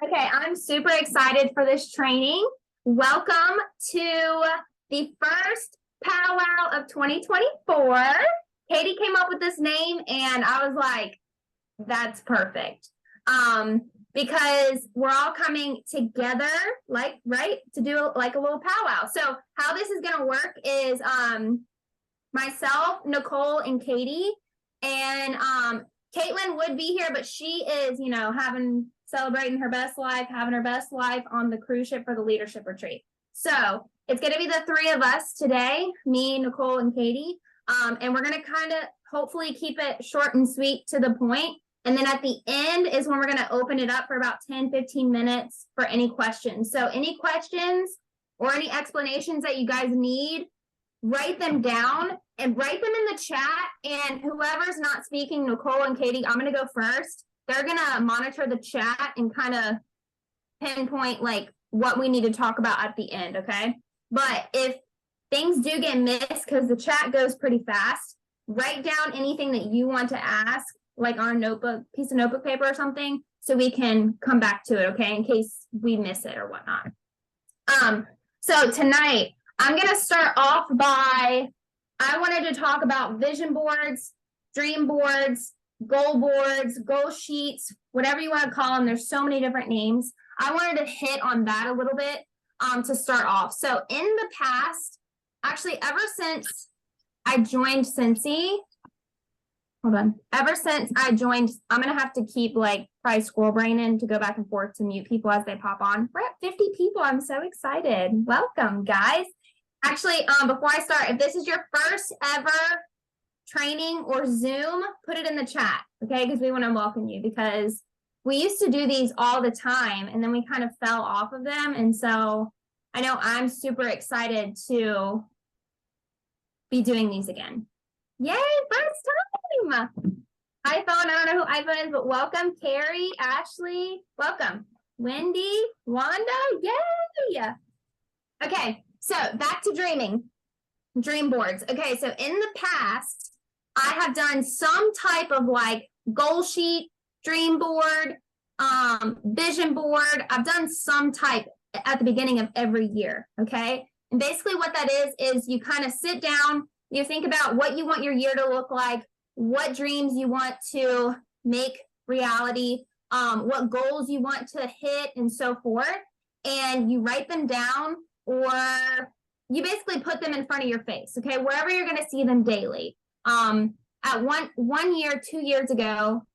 Okay, I'm super excited for this training. Welcome to the first Pow Wow of 2024. Katie came up with this name and I was like, that's perfect. Because we're all coming together, to do like a little powwow. So how this is gonna work is myself, Nicole, and Katie, and Caitlin would be here, but she is, celebrating her best life, having her best life on the cruise ship for the leadership retreat. So it's going to be the three of us today, me, Nicole, and Katie. And we're going to kind of hopefully keep it short and sweet to the point. And then at the end is when we're going to open it up for about 10, 15 minutes for any questions. So any questions or any explanations that you guys need, write them down and write them in the chat. And whoever's not speaking, Nicole and Katie, I'm going to go first. They're going to monitor the chat and kind of pinpoint like what we need to talk about at the end. Okay. But if things do get missed, because the chat goes pretty fast, write down anything that you want to ask, like on a notebook, piece of notebook paper or something, so we can come back to it. Okay. In case we miss it or whatnot. So tonight I'm going to start off by, I wanted to talk about vision boards, dream boards, goal sheets, whatever you want to call them. There's so many different names. I wanted to hit on that a little bit to start off. So in the past, actually, ever since I joined Scentsy, ever since I joined, I'm going to have to keep probably squirrel braining to go back and forth to mute people as they pop on. We're at 50 people. I'm so excited. Welcome, guys. Actually, before I start, if this is your first ever training or Zoom, put it in the chat, okay? Because we want to welcome you, because we used to do these all the time and then we kind of fell off of them. And so I know I'm super excited to be doing these again. Yay, first time! iPhone, I don't know who iPhone is, but welcome, Carrie, Ashley, welcome. Wendy, Wanda, yay! Okay, so back to dream boards. Okay, so in the past, I have done some type of goal sheet, dream board, vision board. I've done some type at the beginning of every year, okay? And basically what that is you kind of sit down, you think about what you want your year to look like, what dreams you want to make reality, what goals you want to hit, and so forth. And you write them down, or you basically put them in front of your face, okay? Wherever you're going to see them daily. At one year, 2 years ago,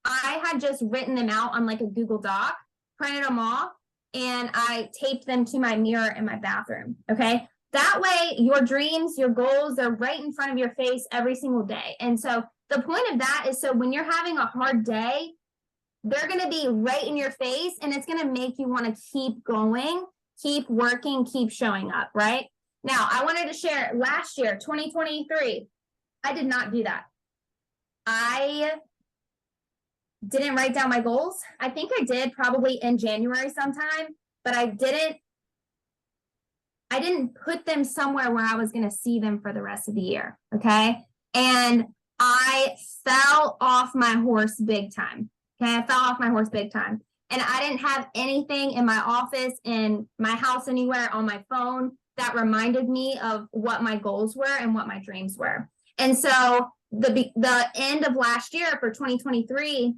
I had just written them out on a Google Doc, printed them off, and I taped them to my mirror in my bathroom, okay? That way, your dreams, your goals, they're right in front of your face every single day. And so the point of that is, so when you're having a hard day, they're going to be right in your face, and it's going to make you want to keep going, keep working, keep showing up, right? Now, I wanted to share last year, 2023, I did not do that. I didn't write down my goals. I think I did probably in January sometime, but I didn't put them somewhere where I was going to see them for the rest of the year, okay? And I fell off my horse big time, okay? I fell off my horse big time. And I didn't have anything in my office, in my house, anywhere, on my phone that reminded me of what my goals were and what my dreams were. And so the end of last year for 2023,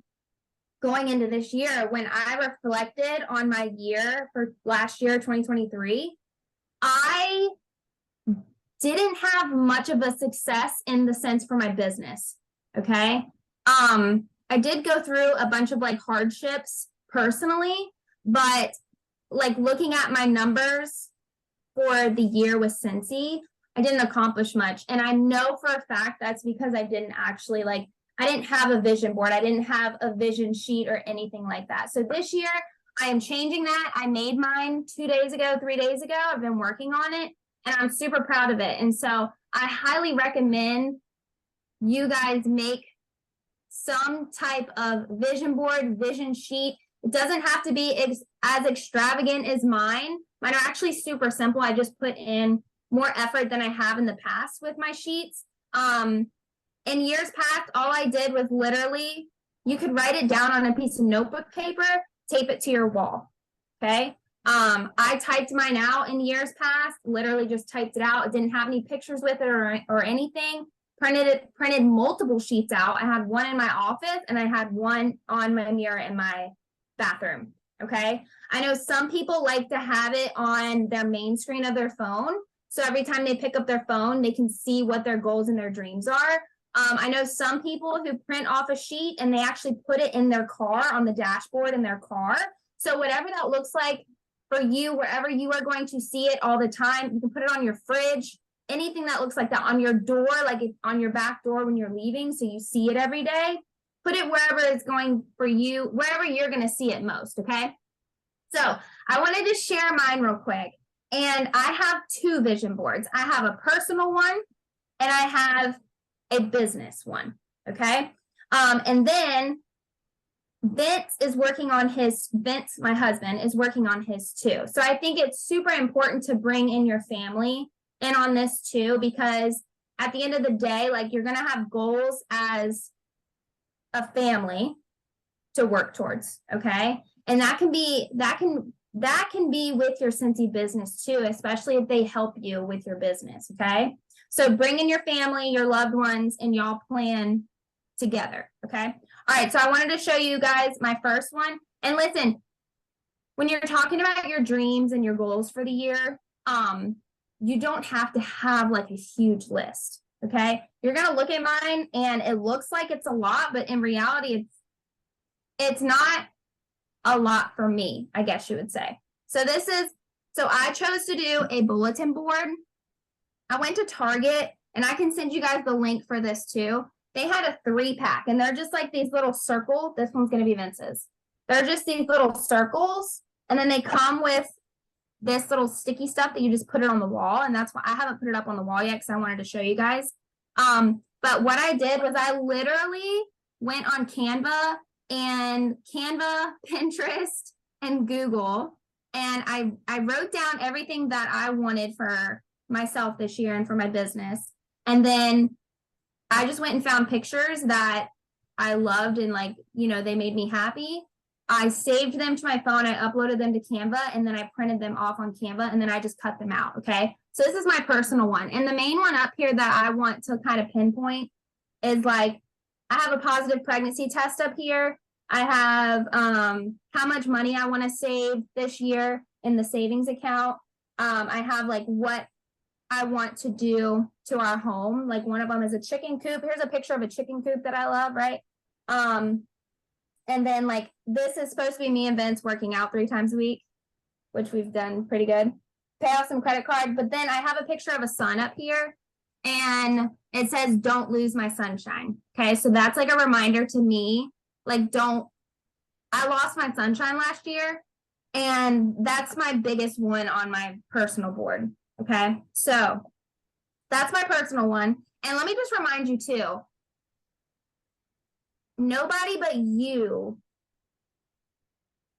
going into this year, when I reflected on my year for last year, 2023, I didn't have much of a success in the sense for my business, okay? I did go through a bunch of hardships personally, but looking at my numbers for the year with Scentsy, I didn't accomplish much. And I know for a fact that's because I didn't actually I didn't have a vision board. I didn't have a vision sheet or anything like that. So this year I am changing that. I made mine 2 days ago, 3 days ago. I've been working on it and I'm super proud of it. And so I highly recommend you guys make some type of vision board, vision sheet. It doesn't have to be as extravagant as mine. Mine are actually super simple. I just put in more effort than I have in the past with my sheets. In years past, all I did was literally, you could write it down on a piece of notebook paper, tape it to your wall. Okay. I typed mine out in years past, literally just typed it out. It didn't have any pictures with it or anything. Printed multiple sheets out. I had one in my office and I had one on my mirror in my bathroom. Okay. I know some people like to have it on their main screen of their phone. So every time they pick up their phone, they can see what their goals and their dreams are. I know some people who print off a sheet and they actually put it in their car on the dashboard in their car. So whatever that looks like for you, wherever you are going to see it all the time, you can put it on your fridge, anything that looks like that, on your door, like on your back door when you're leaving, so you see it every day. Put it wherever it's going for you, wherever you're going to see it most, okay? So I wanted to share mine real quick. And I have two vision boards. I have a personal one and I have a business one, okay? And then Vince, my husband, is working on his too. So I think it's super important to bring in your family in on this too, because at the end of the day, like, you're gonna have goals as a family to work towards, okay? And that can be with your Scentsy business too, especially if they help you with your business, okay? So bring in your family, your loved ones, and y'all plan together, okay? All right, so I wanted to show you guys my first one. And listen, when you're talking about your dreams and your goals for the year, you don't have to have like a huge list, okay? You're gonna look at mine and it looks like it's a lot, but in reality, it's not a lot for me, I guess you would say. So I chose to do a bulletin board. I went to Target, and I can send you guys the link for this too. They had a 3-pack, and they're just like these little circles. This one's going to be Vince's. They're just these little circles, and then they come with this little sticky stuff that you just put it on the wall, and that's why I haven't put it up on the wall yet because I wanted to show you guys. But what I did was I literally went on Canva, Pinterest, and Google, and I wrote down everything that I wanted for myself this year and for my business. And then I just went and found pictures that I loved and, like, you know, they made me happy. I saved them to my phone. I uploaded them to Canva, and then I printed them off on Canva, and then I just cut them out. Okay. So this is my personal one. And the main one up here that I want to kind of pinpoint is, like, I have a positive pregnancy test up here. I have how much money I want to save this year in the savings account. I have, like, what I want to do to our home. Like, one of them is a chicken coop. Here's a picture of a chicken coop that I love, right? And then, like, this is supposed to be me and Vince working out 3 times a week, which we've done pretty good. Pay off some credit card. But then I have a picture of a sun up here, and it says, "Don't lose my sunshine." Okay, so that's like a reminder to me, like, I lost my sunshine last year, and that's my biggest one on my personal board. Okay, so that's my personal one. And let me just remind you too, nobody but you,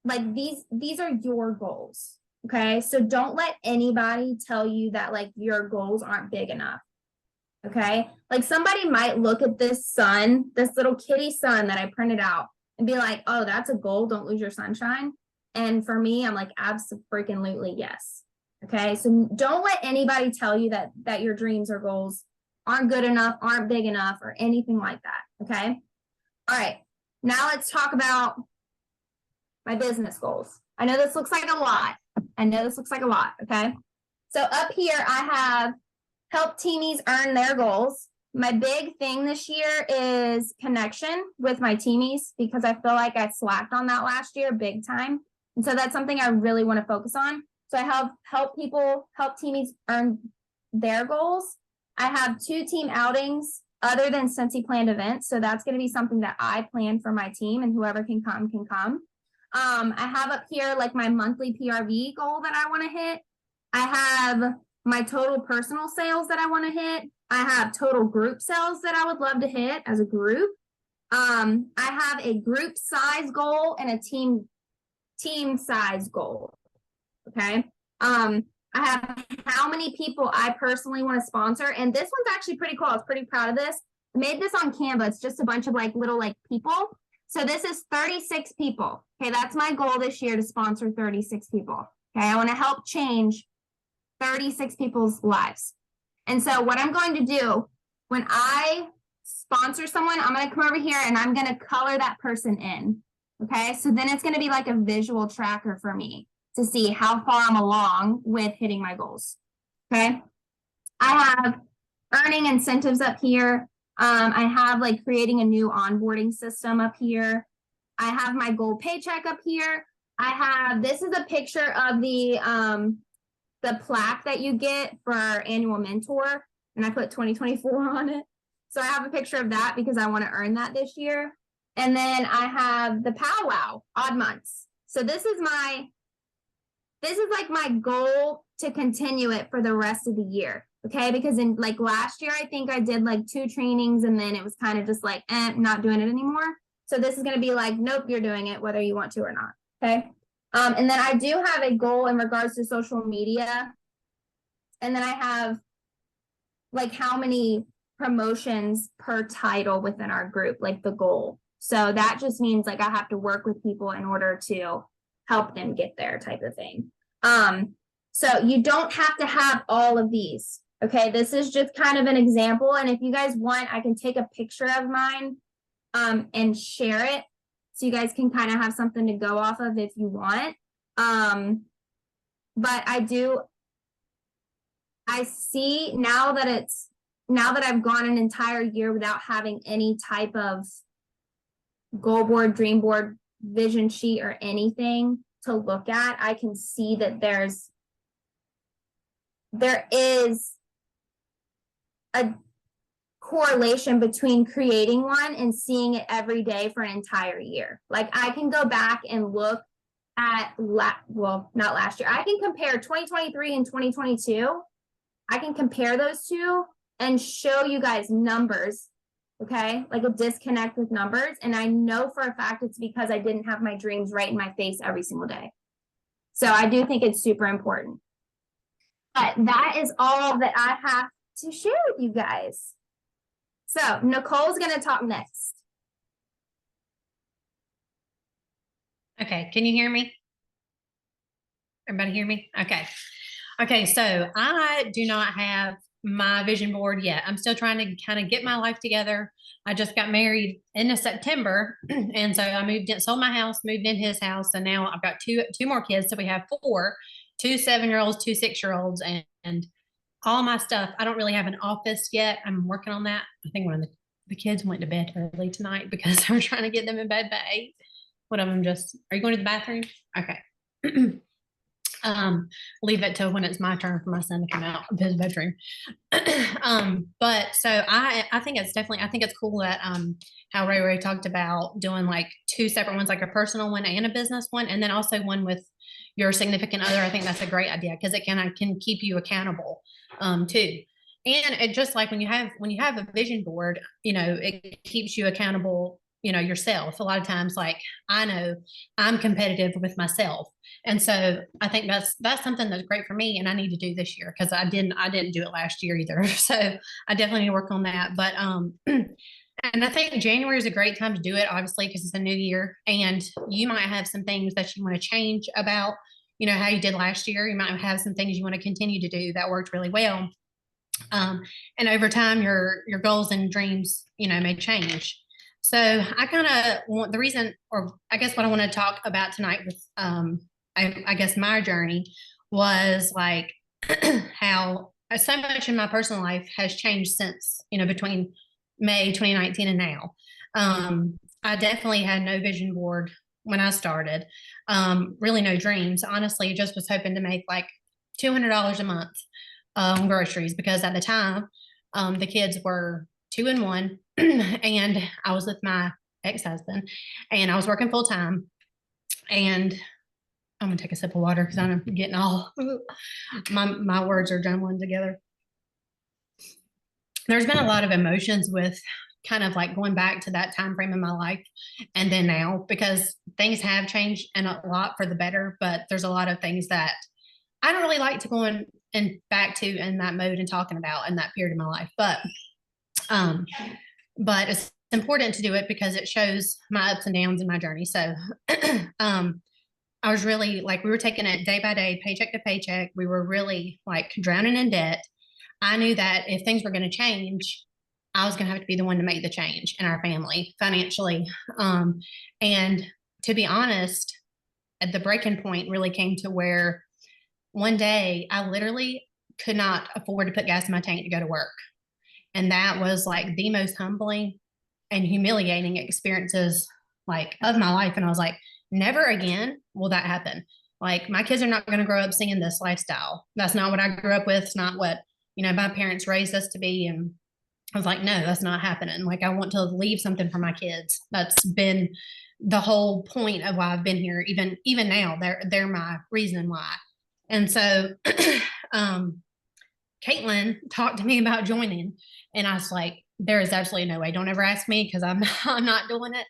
like, these are your goals. Okay, so don't let anybody tell you that, like, your goals aren't big enough. Okay, like, somebody might look at this sun, this little kitty sun that I printed out, and be like, "Oh, that's a goal, don't lose your sunshine." And for me, I'm like, absolutely yes. Okay, so don't let anybody tell you that your dreams or goals aren't good enough, aren't big enough, or anything like that. Okay, all right, now let's talk about my business goals. I know this looks like a lot. Okay, so up here I have help teamies earn their goals. My big thing this year is connection with my teamies, because I feel like I slacked on that last year big time. And so that's something I really want to focus on. So I have help teamies earn their goals. I have 2 team outings other than Scentsy planned events. So that's going to be something that I plan for my team, and whoever can come can come. I have up here, like, my monthly PRV goal that I want to hit. I have my total personal sales that I want to hit. I have total group sales that I would love to hit as a group. I have a group size goal and a team size goal. Okay. I have how many people I personally want to sponsor. And this one's actually pretty cool. I was pretty proud of this. I made this on Canva. It's just a bunch of, like, little, like, people. So this is 36 people. Okay, that's my goal this year, to sponsor 36 people. Okay, I want to help change 36 people's lives. And so what I'm going to do when I sponsor someone, I'm going to come over here and I'm going to color that person in. Okay, so then it's going to be like a visual tracker for me to see how far I'm along with hitting my goals. Okay, I have earning incentives up here. I have like creating a new onboarding system up here. I have my gold paycheck up here. I have, this is a picture of the plaque that you get for our annual mentor, and I put 2024 on it. So I have a picture of that because I want to earn that this year. And then I have the POW WOW odd months. So this is like my goal to continue it for the rest of the year. Okay, because in like last year, I think I did like 2 trainings and then it was kind of just like, not doing it anymore. So this is going to be like, nope, you're doing it whether you want to or not. Okay. And then I do have a goal in regards to social media. And then I have like how many promotions per title within our group, like the goal. So that just means like I have to work with people in order to help them get there, type of thing. So you don't have to have all of these. Okay, this is just kind of an example. And if you guys want, I can take a picture of mine and share it so you guys can kind of have something to go off of if you want. But I see now that I've gone an entire year without having any type of goal board, dream board, vision sheet, or anything to look at, I can see that there is a correlation between creating one and seeing it every day for an entire year. Like I can go back and look at not last year. I can compare 2023 and 2022. I can compare those two and show you guys numbers, okay? Like a disconnect with numbers. And I know for a fact it's because I didn't have my dreams right in my face every single day. So I do think it's super important. But that is all that I have to share with you guys. So Nicole's going to talk next. Okay, can you hear me? Everybody hear me? Okay. Okay, so I do not have my vision board yet. I'm still trying to kind of get my life together. I just got married in September, and so I moved in, sold my house, moved in his house, and now I've got two more kids. So we have 4, 2 7-year-olds, 2 6-year-olds, and all my stuff. I don't really have an office yet. I'm working on that. I think one of the kids went to bed early tonight because I'm trying to get them in bed by 8. One of them just, are you going to the bathroom? Okay. Leave it till when it's my turn for my son to come out of his bedroom. But so I think it's definitely, I think it's cool that how Ray talked about doing like 2 separate ones, like a personal one and a business one, and then also one with your significant other. I think that's a great idea because it can keep you accountable too. And it just like when you have a vision board, you know, it keeps you accountable, you know, yourself. A lot of times, like I know I'm competitive with myself. And so I think that's something that's great for me and I need to do this year because I didn't do it last year either. So I definitely need to work on that. But and I think January is a great time to do it, obviously, because it's a new year and you might have some things that you want to change about, you know, how you did last year. You might have some things you want to continue to do that worked really well. And over time, your goals and dreams, you know, may change. So I kind of want the reason, or I guess what I want to talk about tonight with, I guess my journey was like how so much in my personal life has changed since, you know, between May 2019 and now. I definitely had no vision board when I started, really no dreams. Honestly, just was hoping to make like $200 a month on groceries because at the time, the kids were 2 and 1 and I was with my ex-husband and I was working full time. And I'm gonna take a sip of water because I'm getting all my words are jumbling together. There's been a lot of emotions with kind of like going back to that time frame in my life and then now because things have changed and a lot for the better, but there's a lot of things that I don't really like to go in and back to in that mode and talking about in that period of my life. But as important to do it because it shows my ups and downs in my journey. So, I was really like, we were taking it day by day, paycheck to paycheck. We were really like drowning in debt. I knew that if things were going to change, I was going to have to be the one to make the change in our family financially. And to be honest, at the breaking point really came to where one day I literally could not afford to put gas in my tank to go to work. And that was like the most humbling and humiliating experiences like of my life. And I was like, never again will that happen. Like my kids are not going to grow up singing this lifestyle. That's not what I grew up with. It's not what, my parents raised us to be. And I was like, no, that's not happening. Like I want to leave something for my kids. That's been the whole point of why I've been here. Even now, they're my reason why. And so Caitlin talked to me about joining, and I was like, there is absolutely no way. Don't ever ask me because I'm not doing it.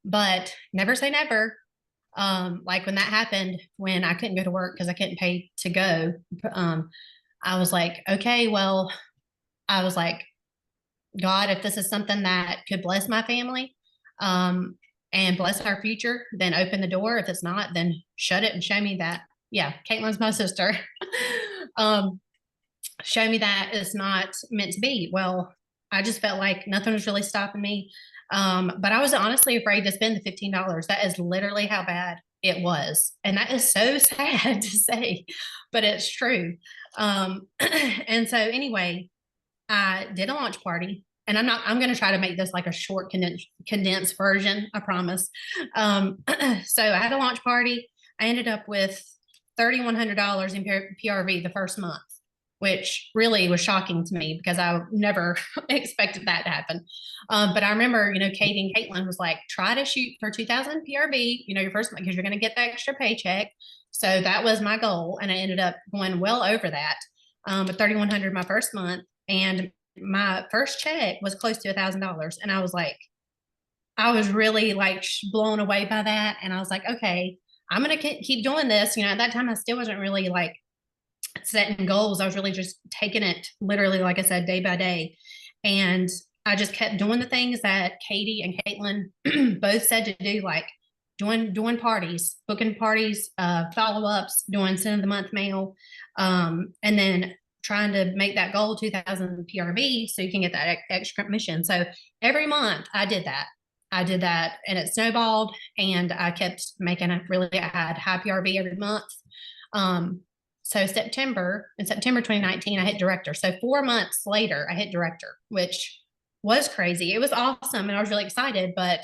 But never say never. Like when that happened, when I couldn't go to work because I couldn't pay to go, I was like, okay, well, I was like, God, if this is something that could bless my family, and bless our future, then open the door. If it's not, then shut it and show me that. Yeah, Caitlin's my sister. Show me that it's not meant to be. Well, I just felt like nothing was really stopping me. But I was honestly afraid to spend the $15. That is literally how bad it was. And that is so sad to say, but it's true. And so anyway, I did a launch party, and I'm going to try to make this like a short condensed version. I promise. So I had a launch party. I ended up with $3,100 in PRV the first month, which really was shocking to me because I never expected that to happen. But I remember, Katie and Caitlin was like, try to shoot for 2,000 PRV, your first month, because you're going to get the extra paycheck. So that was my goal. And I ended up going well over that. But 3,100 my first month. And my first check was close to $1,000. And I was like, I was really like blown away by that. And I was like, okay, I'm going to keep doing this. At that time, I still wasn't really like setting goals. I was really just taking it literally, like I said, day by day. And I just kept doing the things that Katie and Caitlin both said to do, like doing parties, booking parties, follow-ups, doing send of the month mail, and then trying to make that goal 2,000 PRV so you can get that extra commission. So every month I did that. And it snowballed, and I kept making it really. I had high PRV every month. So in September 2019, I hit director. So 4 months later, I hit director, which was crazy. It was awesome, and I was really excited, but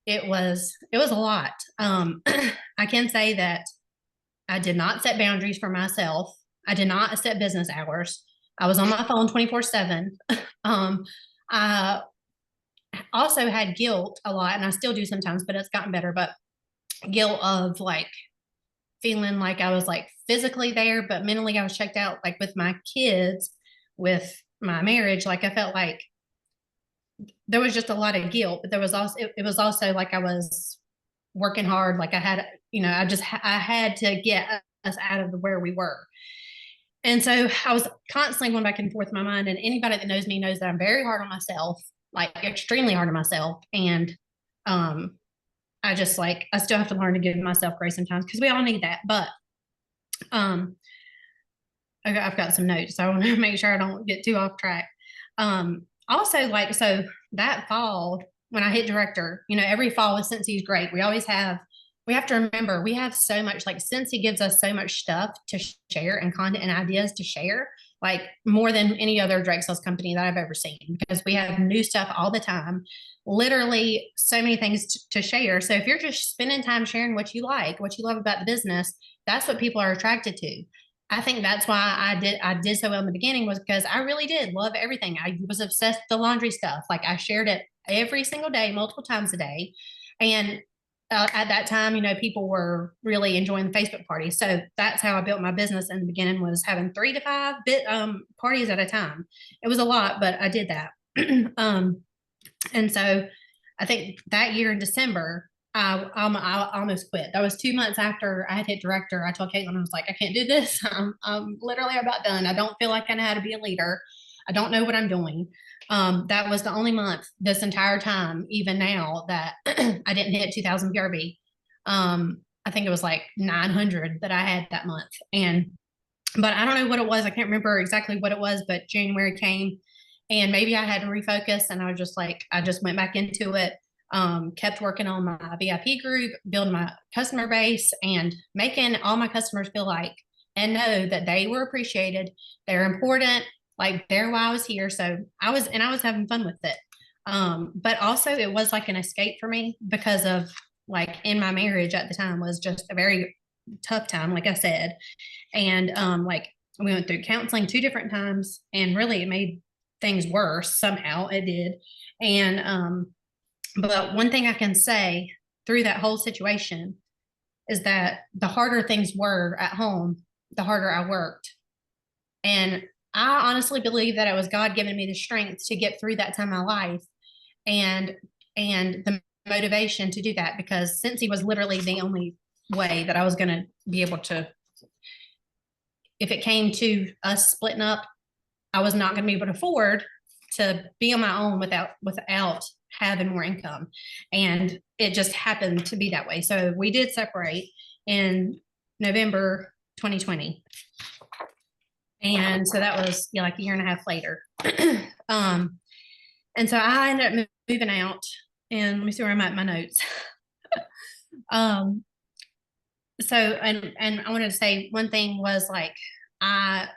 it was a lot. I can say that I did not set boundaries for myself. I did not set business hours. I was on my phone 24/7. I also had guilt a lot, and I still do sometimes, but it's gotten better. But guilt of like feeling like I was like physically there, but mentally I was checked out, like with my kids, with my marriage. Like I felt like there was just a lot of guilt, but there was also, it was also like I was working hard. Like I had, I had to get us out of where we were. And so I was constantly going back and forth in my mind. And anybody that knows me knows that I'm very hard on myself, like extremely hard on myself. And, I just like, I still have to learn to give myself grace sometimes because we all need that. But I've got some notes, so I want to make sure I don't get too off track. Also, like, so that fall when I hit director, every fall with Scentsy is great. We have to remember we have so much, like Scentsy gives us so much stuff to share and content and ideas to share, like more than any other direct sales company that I've ever seen, because we have new stuff all the time, literally so many things to share. So if you're just spending time sharing what you like, what you love about the business, that's what people are attracted to. I think that's why I did so well in the beginning, was because I really did love everything. I was obsessed with the laundry stuff. Like I shared it every single day, multiple times a day. And at that time, people were really enjoying the Facebook parties. So that's how I built my business in the beginning, was having 3 to 5 parties at a time. It was a lot, but I did that. And so I think that year in December, I almost quit. That was 2 months after I had hit director. I told Caitlin, I was like, I can't do this. I'm literally about done. I don't feel like I know how to be a leader. I don't know what I'm doing. That was the only month this entire time, even now, that I didn't hit 2000 PRV. I think it was like 900 that I had that month. But I don't know what it was. I can't remember exactly what it was, but January came and maybe I had to refocus, and I was just like, I just went back into it, kept working on my VIP group, building my customer base, and making all my customers feel like and know that they were appreciated. They're important. Like they're why I was here. So I was having fun with it. But also it was like an escape for me because of like in my marriage at the time was just a very tough time, like I said. And like we went through counseling 2 different times, and really it made things worse somehow. It did. And but one thing I can say through that whole situation is that the harder things were at home, the harder I worked. And I honestly believe that it was God giving me the strength to get through that time of my life, and the motivation to do that, because Scentsy was literally the only way that I was going to be able to, if it came to us splitting up, I was not going to be able to afford to be on my own without having more income. And it just happened to be that way. So we did separate in November 2020. And so that was like a year and a half later. And so I ended up moving out, and let me see where I'm at in my notes. So and I wanted to say one thing was like I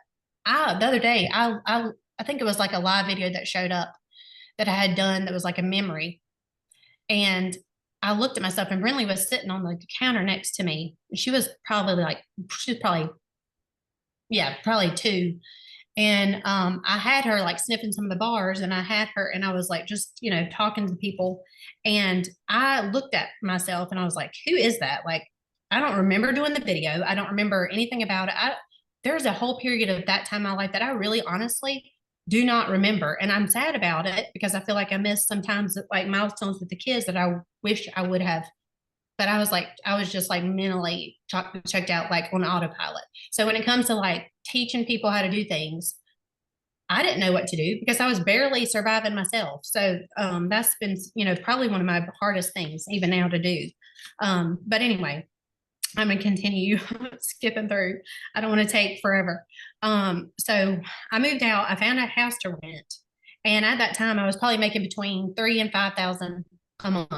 the other day I think it was like a live video that showed up that I had done that was like a memory, and I looked at myself, and Brinley was sitting on the counter next to me. She was probably probably 2. And I had her like sniffing some of the bars, and I had her, and I was like, just, talking to people. And I looked at myself and I was like, who is that? Like, I don't remember doing the video. I don't remember anything about it. There's a whole period of that time in my life that I really honestly do not remember. And I'm sad about it because I feel like I missed sometimes like milestones with the kids that I wish I would have. But I was just like mentally checked out, like on autopilot. So when it comes to like teaching people how to do things, I didn't know what to do because I was barely surviving myself. So that's been, probably one of my hardest things even now to do. But anyway, I'm gonna continue skipping through. I don't want to take forever. So I moved out. I found a house to rent, and at that time, I was probably making between 3,000 and 5,000 a month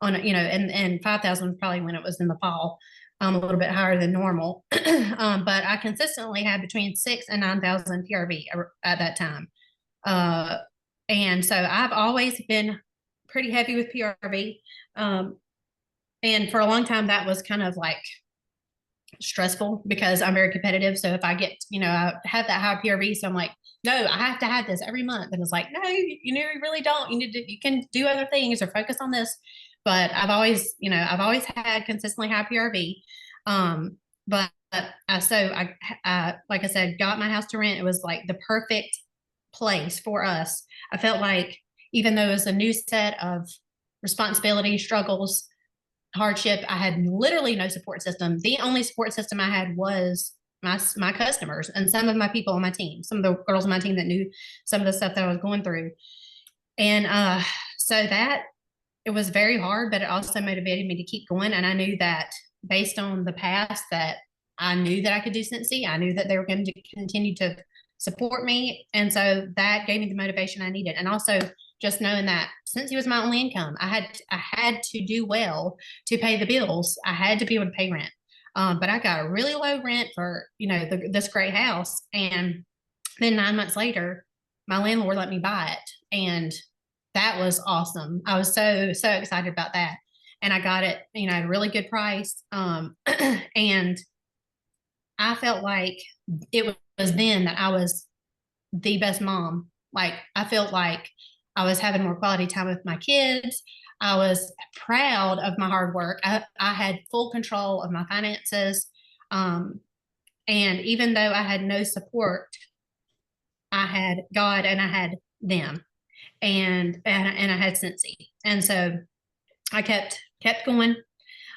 on, and 5,000 was probably when it was in the fall, a little bit higher than normal. But I consistently had between 6,000 and 9,000 PRV at that time. And so I've always been pretty heavy with PRV. And for a long time, that was kind of like stressful because I'm very competitive. So if I get, I have that high PRV, so I'm like, no, I have to have this every month. And it's like, no, you really don't. You can do other things or focus on this. But I've always had consistently high PRV. But I, like I said, got my house to rent. It was like the perfect place for us. I felt like even though it was a new set of responsibility, struggles, hardship, I had literally no support system. The only support system I had was my customers and some of my people on my team, some of the girls on my team that knew some of the stuff that I was going through. And so that it was very hard, but it also motivated me to keep going. And I knew that based on the past that I knew that I could do Scentsy. I knew that they were going to continue to support me. And so that gave me the motivation I needed. And also just knowing that Scentsy was my only income, I had to do well to pay the bills. I had to be able to pay rent. But I got a really low rent for, this great house. And then 9 months later, my landlord let me buy it. And that was awesome. I was so excited about that. And I got it, at a really good price. And I felt like it was then that I was the best mom. Like I felt like I was having more quality time with my kids. I was proud of my hard work. I had full control of my finances. And even though I had no support, I had God and I had them, and I had Scentsy. And so I kept going.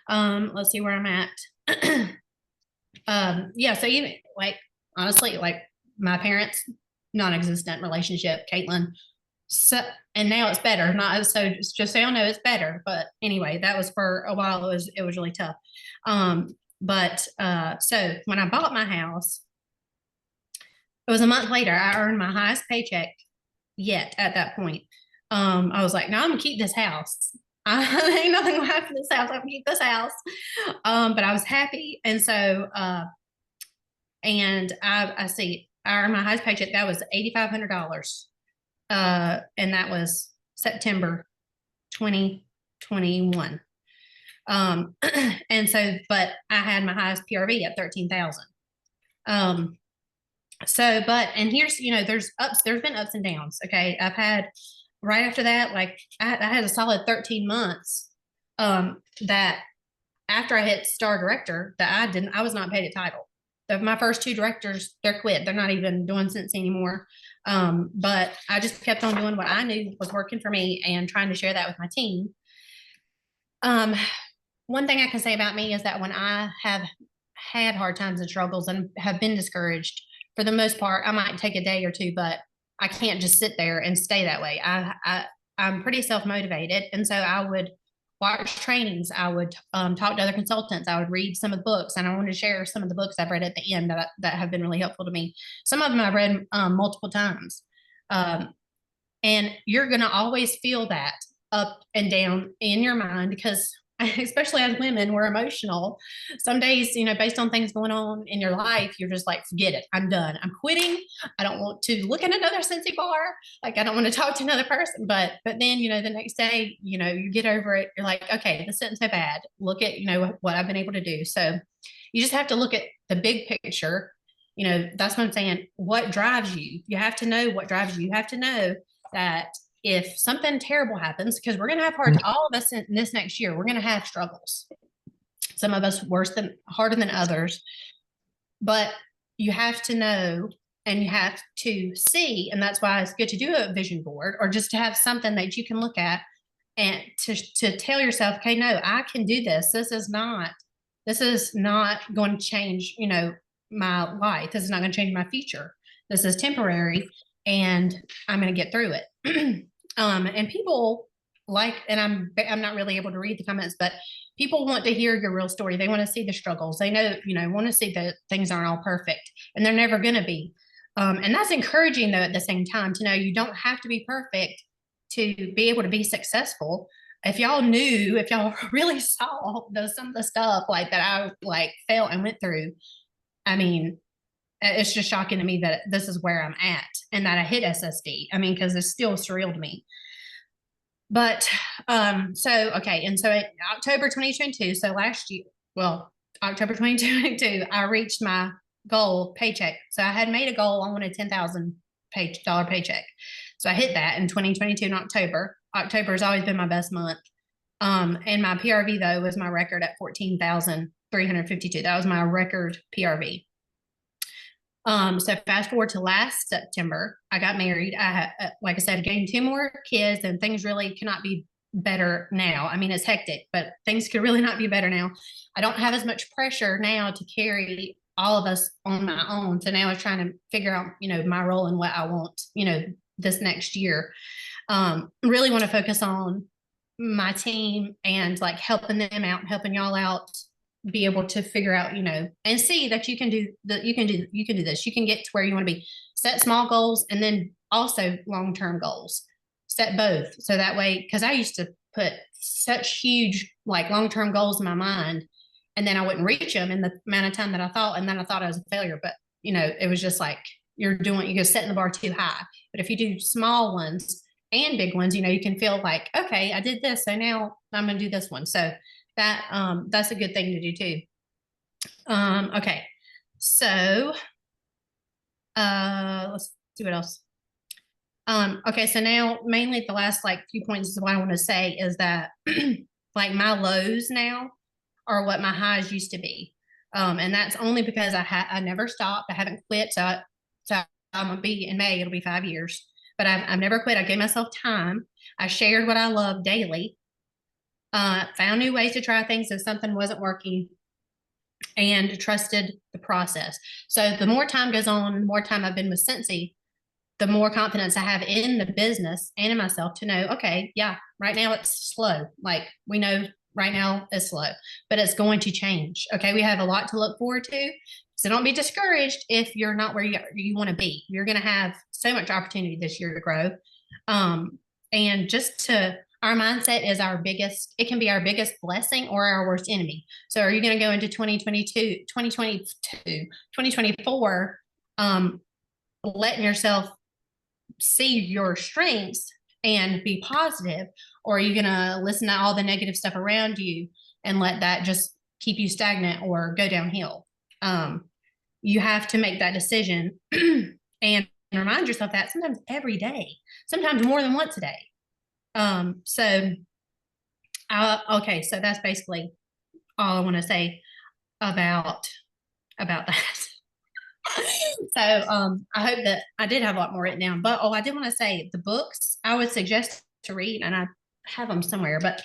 Let's see where I'm at. Yeah, so even like honestly, like my parents, non-existent relationship. Caitlin, So, and now it's better. Not so just so y'all know it's better. But anyway, that was for a while. It was really tough. So when I bought my house, it was a month later. I earned my highest paycheck yet at that point. I was like, no, I'm gonna keep this house. Ain't nothing gonna happen to this house. I'm gonna keep this house. But I was happy, and so I see I earned my highest paycheck. That was $8,500. And that was September 2021. And so, but I had my highest PRV at 13,000. And here's, there's been ups and downs. Okay. I've had right after that, like I had a solid 13 months, that after I hit star director that I was not paid a title. My first two directors, they're quit. They're not even doing Scentsy anymore. But I just kept on doing what I knew was working for me and trying to share that with my team. One thing I can say about me is that when I have had hard times and struggles and have been discouraged, for the most part, I might take a day or two, but I can't just sit there and stay that way. I'm pretty self-motivated. And so I would watch trainings. I would talk to other consultants. I would read some of the books, and I want to share some of the books I've read at the end that have been really helpful to me. Some of them I've read multiple times. And you're going to always feel that up and down in your mind because especially as women, we're emotional. Some days, based on things going on in your life, you're just like, forget it. I'm done. I'm quitting. I don't want to look at another Scentsy bar. Like, I don't want to talk to another person. But then, the next day, you get over it. You're like, okay, this isn't so bad. Look at, what I've been able to do. So you just have to look at the big picture. That's what I'm saying. What drives you? You have to know what drives you. You have to know that if something terrible happens, because we're going to have all of us in this next year, we're going to have struggles. Some of us harder than others, but you have to know and you have to see. And that's why it's good to do a vision board or just to have something that you can look at and to tell yourself, okay, no, I can do this. This is not going to change, my life. This is not going to change my future. This is temporary and I'm going to get through it. And people and I'm not really able to read the comments, but people want to hear your real story. They want to see the struggles. They know, want to see that things aren't all perfect and they're never going to be. And that's encouraging though, at the same time, to know you don't have to be perfect to be able to be successful. If y'all really saw some of the stuff like that I felt and went through, I mein, it's just shocking to me that this is where I'm at and that I hit SSD. I mean, because it's still surreal to me. But okay. And so in October 2022, so last year, October 2022, I reached my goal paycheck. So I had made a goal. I wanted $10,000 paycheck. So I hit that in 2022 in October. October has always been my best month. And my PRV though was my record at 14,352. That was my record PRV. So fast forward to last September, I got married. Like I said, gained 2 more kids and things really cannot be better now. I mean, it's hectic, but things could really not be better now. I don't have as much pressure now to carry all of us on my own. So now I'm trying to figure out, my role and what I want, this next year. Really want to focus on my team and like helping them out and helping y'all out, be able to figure out, and see that you can do this. You can get to where you want to be. Set small goals and then also long-term goals. Set both. So that way, because I used to put such huge like long-term goals in my mind and then I wouldn't reach them in the amount of time that I thought. And then I thought I was a failure. But, it was just like you're setting the bar too high. But if you do small ones and big ones, you can feel like, okay, I did this. So now I'm going to do this one. So that's a good thing to do too. Okay. So, let's see what else. Okay. So now mainly the last few points is what I want to say is that like my lows now are what my highs used to be. And that's only because I never stopped. I haven't quit. So I'm gonna be in May, it'll be 5 years, but I've never quit. I gave myself time. I shared what I love daily. Found new ways to try things if something wasn't working and trusted the process. So the more time goes on, the more time I've been with Scentsy, the more confidence I have in the business and in myself to know, okay, yeah, right now it's slow. Like we know right now it's slow, but it's going to change. Okay. We have a lot to look forward to. So don't be discouraged if you're not where you want to be. You're going to have so much opportunity this year to grow. And just to, our mindset is our biggest, it can be our biggest blessing or our worst enemy. So are you going to go into 2024, letting yourself see your strengths and be positive, or are you going to listen to all the negative stuff around you and let that just keep you stagnant or go downhill? You have to make that decision and remind yourself that sometimes every day, sometimes more than once a day. Okay, so that's basically all I want to say about that. So I hope that I did have a lot more written down, but I did want to say the books I would suggest to read, and I have them somewhere, but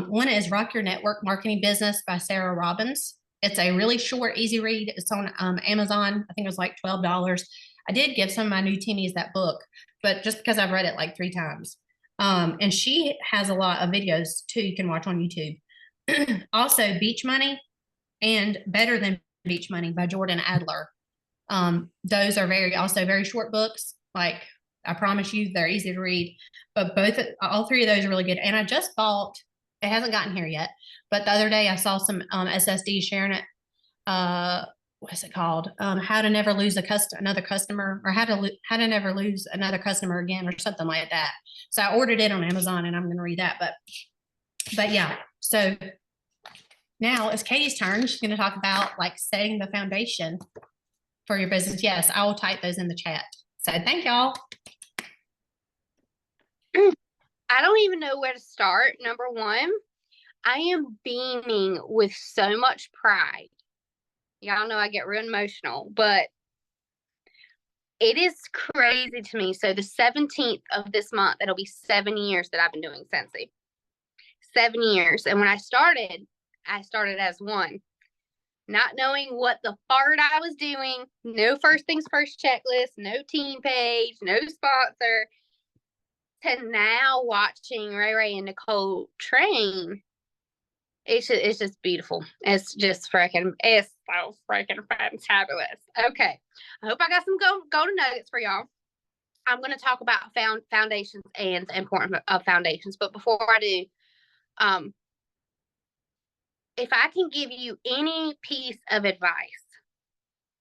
one is Rock Your Network Marketing Business by Sarah Robbins. It's a really short, easy read. It's on Amazon. I think it was like $12. I did give some of my new teenies that book, but just because I've read it like 3 times. And she has a lot of videos too you can watch on YouTube. Also, Beach Money and Better Than Beach Money by Jordan Adler. Those are also very short books. Like I promise you, they're easy to read, but all 3 of those are really good. And I just bought, it hasn't gotten here yet, but the other day I saw some SSD sharing it. What's it called? How to Never Lose another customer, or how to never lose another customer again, or something like that. So I ordered it on Amazon, and I'm going to read that. But yeah. So now it's Katie's turn. She's going to talk about like setting the foundation for your business. Yes, I will type those in the chat. So thank y'all. I don't even know where to start. Number one, I am beaming with so much pride. Y'all know I get real emotional, but it is crazy to me. So the 17th of this month, it'll be 7 years that I've been doing Scentsy. 7 years. And when I started as one, not knowing what the fart I was doing, no first things first checklist, no team page, no sponsor, to now watching Ray and Nicole train. It's just beautiful. It's so freaking fabulous. Okay. I hope I got some golden nuggets for y'all. I'm going to talk about foundations and the importance of foundations. But before I do, if I can give you any piece of advice,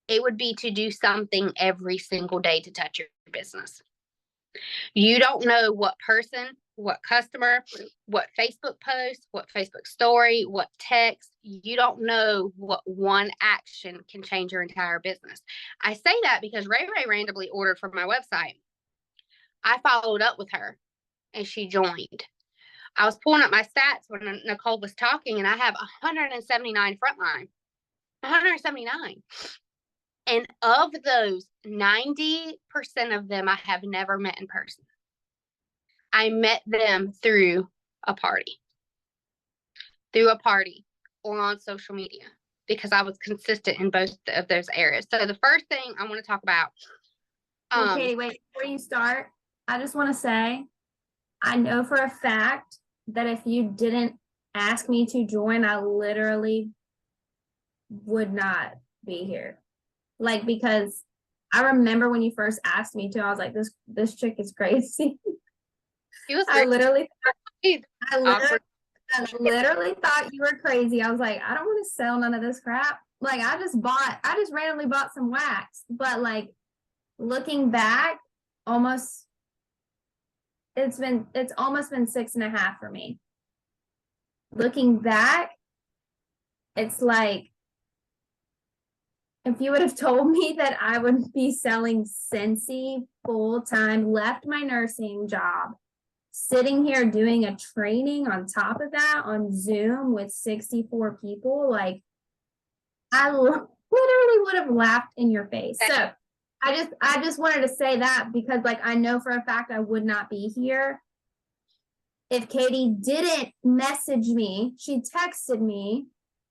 it would be to do something every single day to touch your business. You don't know what person, what customer, what Facebook post, what Facebook story, what text. You don't know what one action can change your entire business. I say that because Ray randomly ordered from my website. I followed up with her and she joined. I was pulling up my stats when Nicole was talking, and I have 179 frontline. 179. And of those, 90% of them I have never met in person. I met them through a party or on social media, because I was consistent in both of those areas. So the first thing I want to talk about. Okay, wait, before you start, I just want to say, I know for a fact that if you didn't ask me to join, I literally would not be here. Like, because I remember when you first asked me to, I was like, this chick is crazy. I literally thought you were crazy. I was like, I don't want to sell none of this crap. Like, I just randomly bought some wax. But like, looking back, it's almost been 6.5 for me. Looking back, it's like, if you would have told me that I would be selling Scentsy full time, left my nursing job, sitting here doing a training on top of that on Zoom with 64 people, like, I literally would have laughed in your face. So I just wanted to say that, because like, I know for a fact I would not be here if Katie didn't message me. She texted me,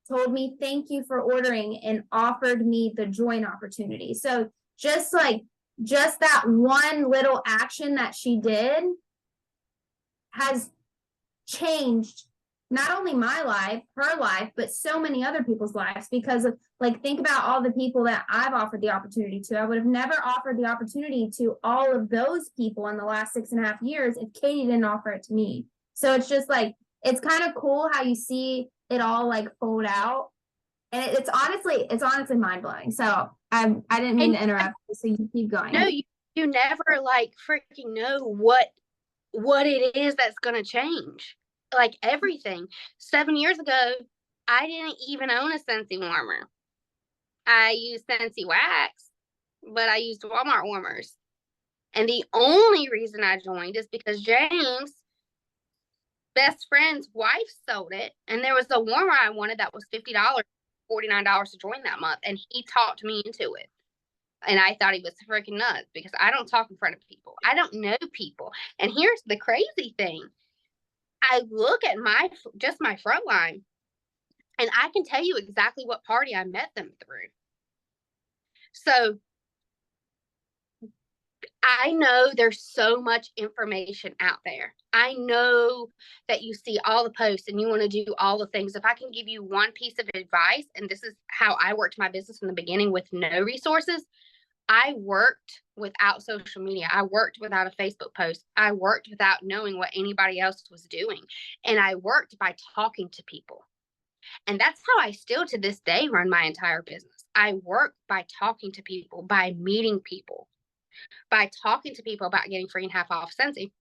told me thank you for ordering, and offered me the join opportunity. So just like, just that one little action that she did has changed not only my life, her life, but so many other people's lives because of like, think about all the people that I've offered the opportunity to. I would have never offered the opportunity to all of those people in the last 6.5 years if Katie didn't offer it to me. So it's just like, it's kind of cool how you see it all like fold out. And it's honestly mind blowing. So I didn't mean to interrupt. So you keep going. No, you never like freaking know what it is that's going to change. Like everything. 7 years ago, I didn't even own a Scentsy warmer. I used Scentsy wax, but I used Walmart warmers. And the only reason I joined is because James' best friend's wife sold it. And there was a warmer I wanted that was $50, $49 to join that month. And he talked me into it. And I thought he was freaking nuts because I don't talk in front of people. I don't know people. And here's the crazy thing. I look at my front line and I can tell you exactly what party I met them through. So I know there's so much information out there. I know that you see all the posts and you want to do all the things. If I can give you one piece of advice, and this is how I worked my business from the beginning with no resources, I worked without social media. I worked without a Facebook post. I worked without knowing what anybody else was doing. And I worked by talking to people. And that's how I still to this day run my entire business. I work by talking to people, by meeting people, by talking to people about getting free and half off Scentsy.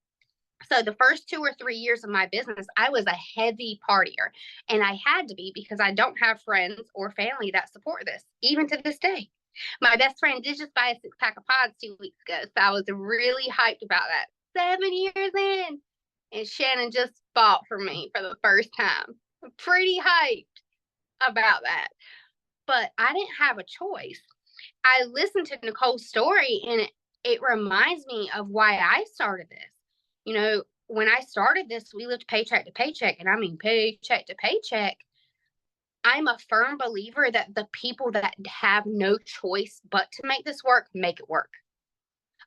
So the first 2 or 3 years of my business, I was a heavy partier. And I had to be because I don't have friends or family that support this, even to this day. My best friend did just buy a 6-pack of pods 2 weeks ago. So I was really hyped about that. 7 years in. And Shannon just bought for me for the first time. I'm pretty hyped about that. But I didn't have a choice. I listened to Nicole's story and it reminds me of why I started this. You know, when I started this, we lived paycheck to paycheck. And I mean paycheck to paycheck. I'm a firm believer that the people that have no choice but to make this work, make it work.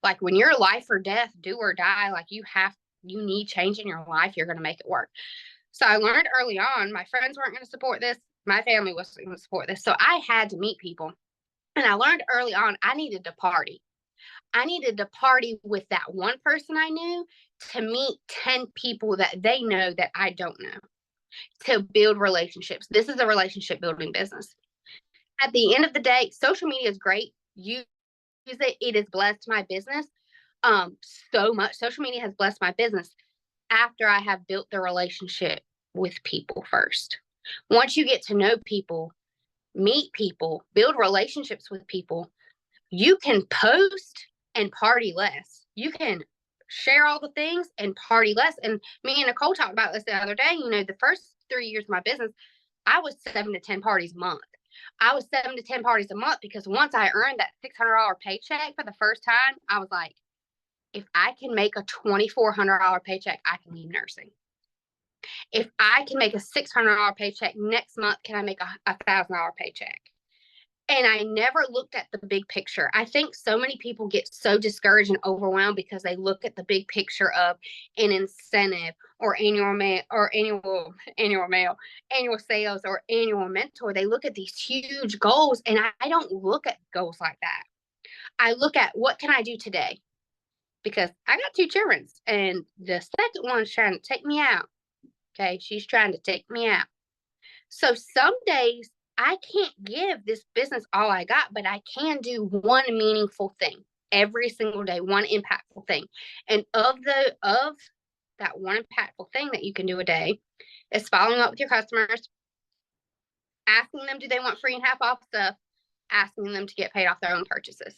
Like when you're life or death, do or die, like you need change in your life, you're going to make it work. So I learned early on, my friends weren't going to support this. My family wasn't going to support this. So I had to meet people. And I learned early on, I needed to party. I needed to party with that one person I knew to meet 10 people that they know that I don't know, to build relationships. This is a relationship building business. At the end of the day, social media is great. Use it. It has blessed my business so much. Social media has blessed my business after I have built the relationship with people first. Once you get to know people, meet people, build relationships with people, you can post and party less. You can share all the things and party less. And me and Nicole talked about this the other day. You know, the first 3 years of my business, I was 7 to 10 parties a month. I was 7 to 10 parties a month because once I earned that $600 paycheck for the first time, I was like, if I can make a $2,400 paycheck, I can leave nursing. If I can make a $600 paycheck next month, can I make a $1,000 paycheck? And I never looked at the big picture. I think so many people get so discouraged and overwhelmed because they look at the big picture of an incentive or annual sales or annual mentor. They look at these huge goals, and I don't look at goals like that. I look at what can I do today? Because I got 2 children, and the second one's trying to take me out. Okay, she's trying to take me out. So some days I can't give this business all I got, but I can do one meaningful thing every single day, one impactful thing. And of that one impactful thing that you can do a day is following up with your customers, asking them, do they want free and half off stuff, asking them to get paid off their own purchases.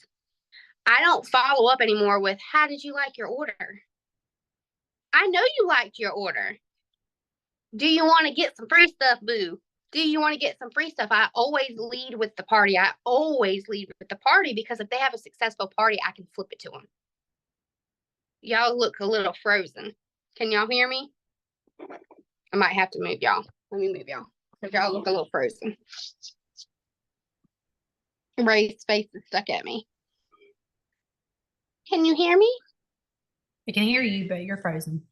I don't follow up anymore with, how did you like your order? I know you liked your order. Do you want to get some free stuff, boo? Do you want to get some free stuff? I always lead with the party. I always lead with the party because if they have a successful party, I can flip it to them. Y'all look a little frozen. Can y'all hear me? I might have to move y'all. Let me move y'all because y'all look a little frozen. Ray's face is stuck at me. Can you hear me? I can hear you, but you're frozen.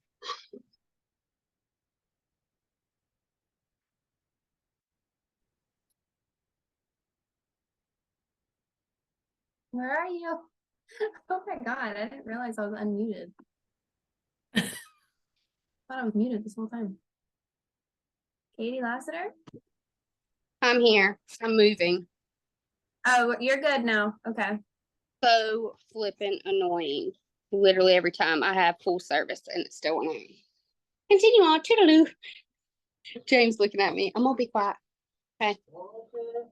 Where are you? Oh my God, I didn't realize I was unmuted. Thought I was muted this whole time. Katie Lassiter? I'm here. I'm moving. Oh, you're good now. Okay. So flippin' annoying. Literally every time I have full service and it's still annoying. Continue on. Toodaloo. James looking at me. I'm gonna be quiet. Okay.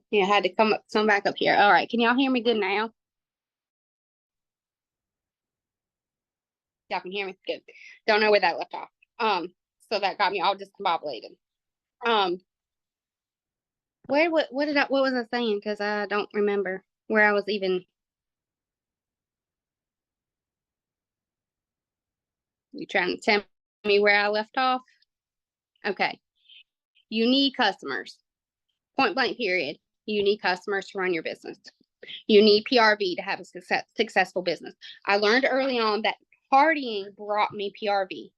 Yeah, I had to come back up here. All right. Can y'all hear me good now? Y'all can hear me good. Don't know where that left off. So that got me all discombobulated. What was I saying? Because I don't remember where I was even. You trying to tell me where I left off? Okay. You need customers. Point blank period. You need customers to run your business. You need PRV to have a successful business. I learned early on that partying brought me PRV.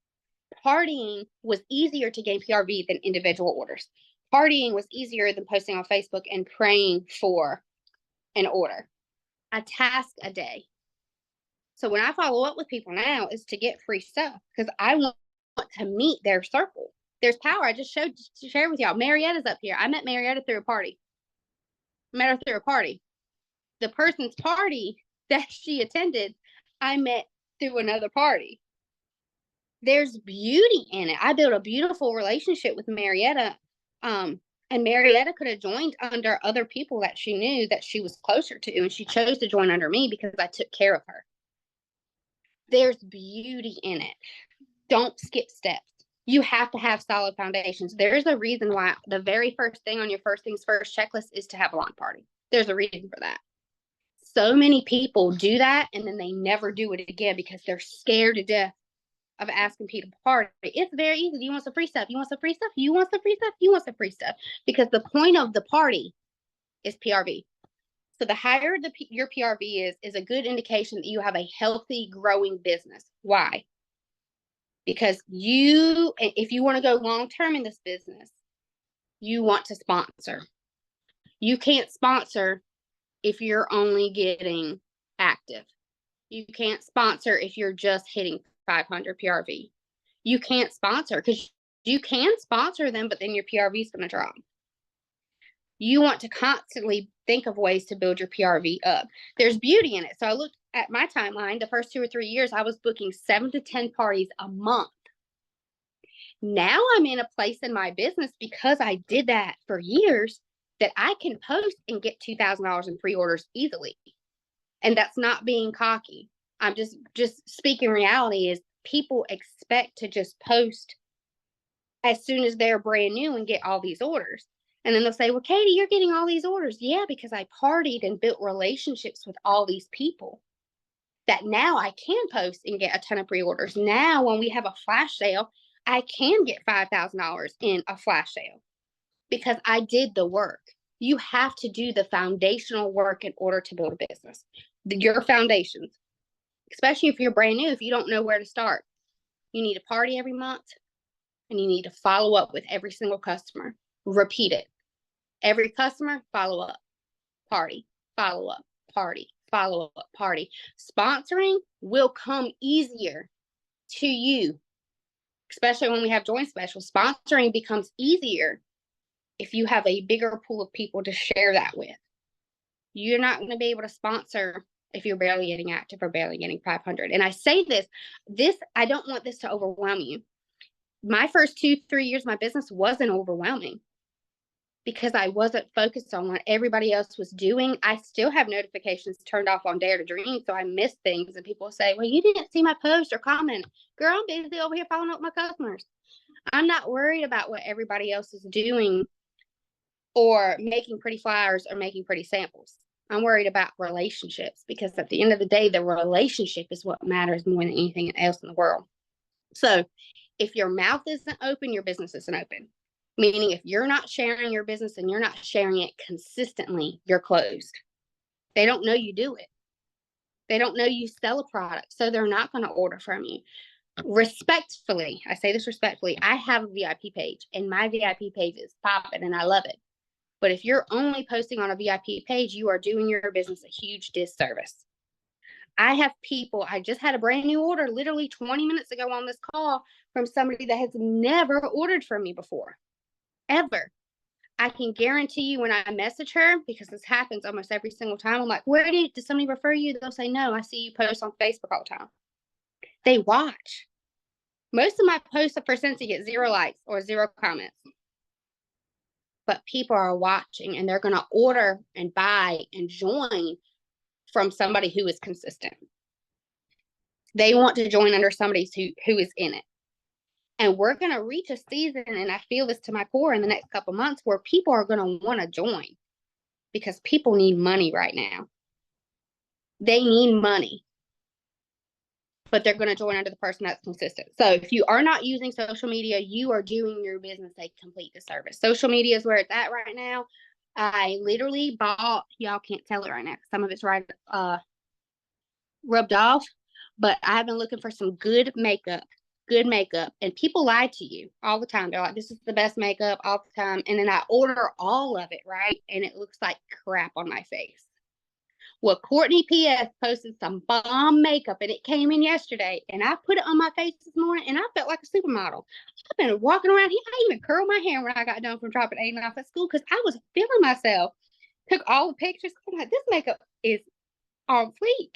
Partying was easier to gain PRV than individual orders. Partying was easier than posting on Facebook and praying for an order. A task a day. So when I follow up with people now is to get free stuff because I want to meet their circle. There's power. I just shared with y'all. Marietta's up here. I met Marietta through a party. Met her through a party. The person's party that she attended, I met through another party. There's beauty in it. I built a beautiful relationship with Marietta. And Marietta could have joined under other people that she knew that she was closer to, and she chose to join under me because I took care of her. There's beauty in it. Don't skip steps. You have to have solid foundations. There's a reason why the very first thing on your first things first checklist is to have a lawn party. There's a reason for that. So many people do that and then they never do it again because they're scared to death of asking people to party. It's very easy. Do you want some free stuff? You want some free stuff? You want some free stuff? You want some free stuff? Because the point of the party is PRV. So the higher your PRV is a good indication that you have a healthy, growing business. Why? Because if you want to go long term in this business, you want to sponsor. You can't sponsor if you're only getting active. You can't sponsor if you're just hitting 500 PRV. You can't sponsor because you can sponsor them, but then your PRV is going to drop. You want to constantly think of ways to build your PRV up. There's beauty in it. So I looked at my timeline. The first 2 or 3 years, I was booking 7 to 10 parties a month. Now I'm in a place in my business because I did that for years that I can post and get $2,000 in pre-orders easily. And that's not being cocky. I'm just speaking reality is people expect to just post as soon as they're brand new and get all these orders. And then they'll say, well, Katie, you're getting all these orders. Yeah, because I partied and built relationships with all these people that now I can post and get a ton of pre-orders. Now, when we have a flash sale, I can get $5,000 in a flash sale because I did the work. You have to do the foundational work in order to build a business. Your foundations, especially if you're brand new, if you don't know where to start, you need to party every month and you need to follow up with every single customer. Repeat it. Every customer, follow up, party, follow up, party, follow up, party. Sponsoring will come easier to you, especially when we have joint specials. Sponsoring becomes easier if you have a bigger pool of people to share that with. You're not going to be able to sponsor if you're barely getting active or barely getting 500. And I say this, I don't want this to overwhelm you. My first 2-3 years of my business wasn't overwhelming because I wasn't focused on what everybody else was doing. I still have notifications turned off on Dare to Dream, so I miss things. And people say, well, you didn't see my post or comment. Girl, I'm busy over here following up with my customers. I'm not worried about what everybody else is doing or making pretty flyers or making pretty samples. I'm worried about relationships because at the end of the day, the relationship is what matters more than anything else in the world. So if your mouth isn't open, your business isn't open. Meaning if you're not sharing your business and you're not sharing it consistently, you're closed. They don't know you do it. They don't know you sell a product, so they're not going to order from you. Respectfully, I say this respectfully, I have a VIP page, and my VIP page is popping, and I love it. But if you're only posting on a VIP page, you are doing your business a huge disservice. I have people, I just had a brand new order literally 20 minutes ago on this call from somebody that has never ordered from me before, ever. I can guarantee you when I message her, because this happens almost every single time, I'm like, where did somebody refer you? They'll say, no, I see you post on Facebook all the time. They watch. Most of my posts for Scentsy get 0 likes or 0 comments. But people are watching, and they're going to order and buy and join from somebody who is consistent. They want to join under somebody who is in it. And we're going to reach a season, and I feel this to my core in the next couple months, where people are going to want to join, because people need money right now. They need money, but they're going to join under the person that's consistent. So if you are not using social media, you are doing your business a complete disservice. Social media is where it's at right now. I literally bought, y'all can't tell it right now, some of it's right rubbed off, but I've been looking for some good makeup, and people lie to you all the time. They're like, this is the best makeup all the time, and then I order all of it, right, and it looks like crap on my face. Well, Courtney P.S. posted some bomb makeup, and it came in yesterday, and I put it on my face this morning, and I felt like a supermodel. I've been walking around here. I even curled my hair when I got done from dropping Aiden off at school, because I was feeling myself. Took all the pictures. I'm like, this makeup is on fleek.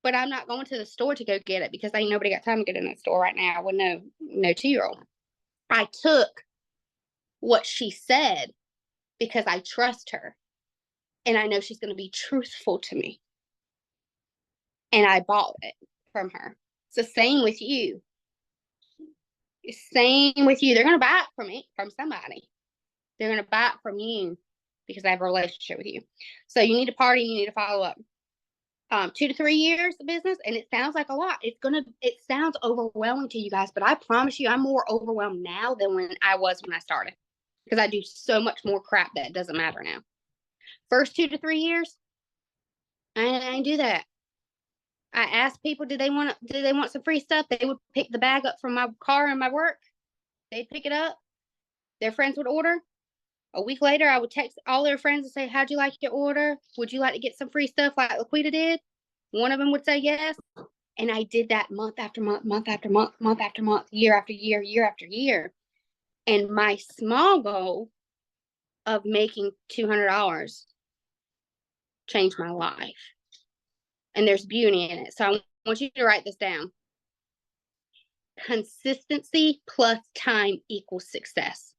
But I'm not going to the store to go get it, because ain't nobody got time to get in the store right now with no 2-year-old. I took what she said because I trust her, and I know she's going to be truthful to me. And I bought it from her. It's the same with you. They're going to buy it from somebody. They're going to buy it from you because I have a relationship with you. So you need to party, you need to follow up. 2 to 3 years of business, and it sounds like a lot. It sounds overwhelming to you guys, but I promise you, I'm more overwhelmed now than when I started, because I do so much more crap that doesn't matter now. First 2 to 3 years, I didn't do that. I asked people, did they want some free stuff? They would pick the bag up from my car and my work. They'd pick it up. Their friends would order. A week later, I would text all their friends and say, how'd you like your order? Would you like to get some free stuff like Laquita did? One of them would say yes. And I did that month after month, month after month, month after month, year after year, year after year. And my small goal of making $200 changed my life. And there's beauty in it. So I want you to write this down. Consistency plus time equals success.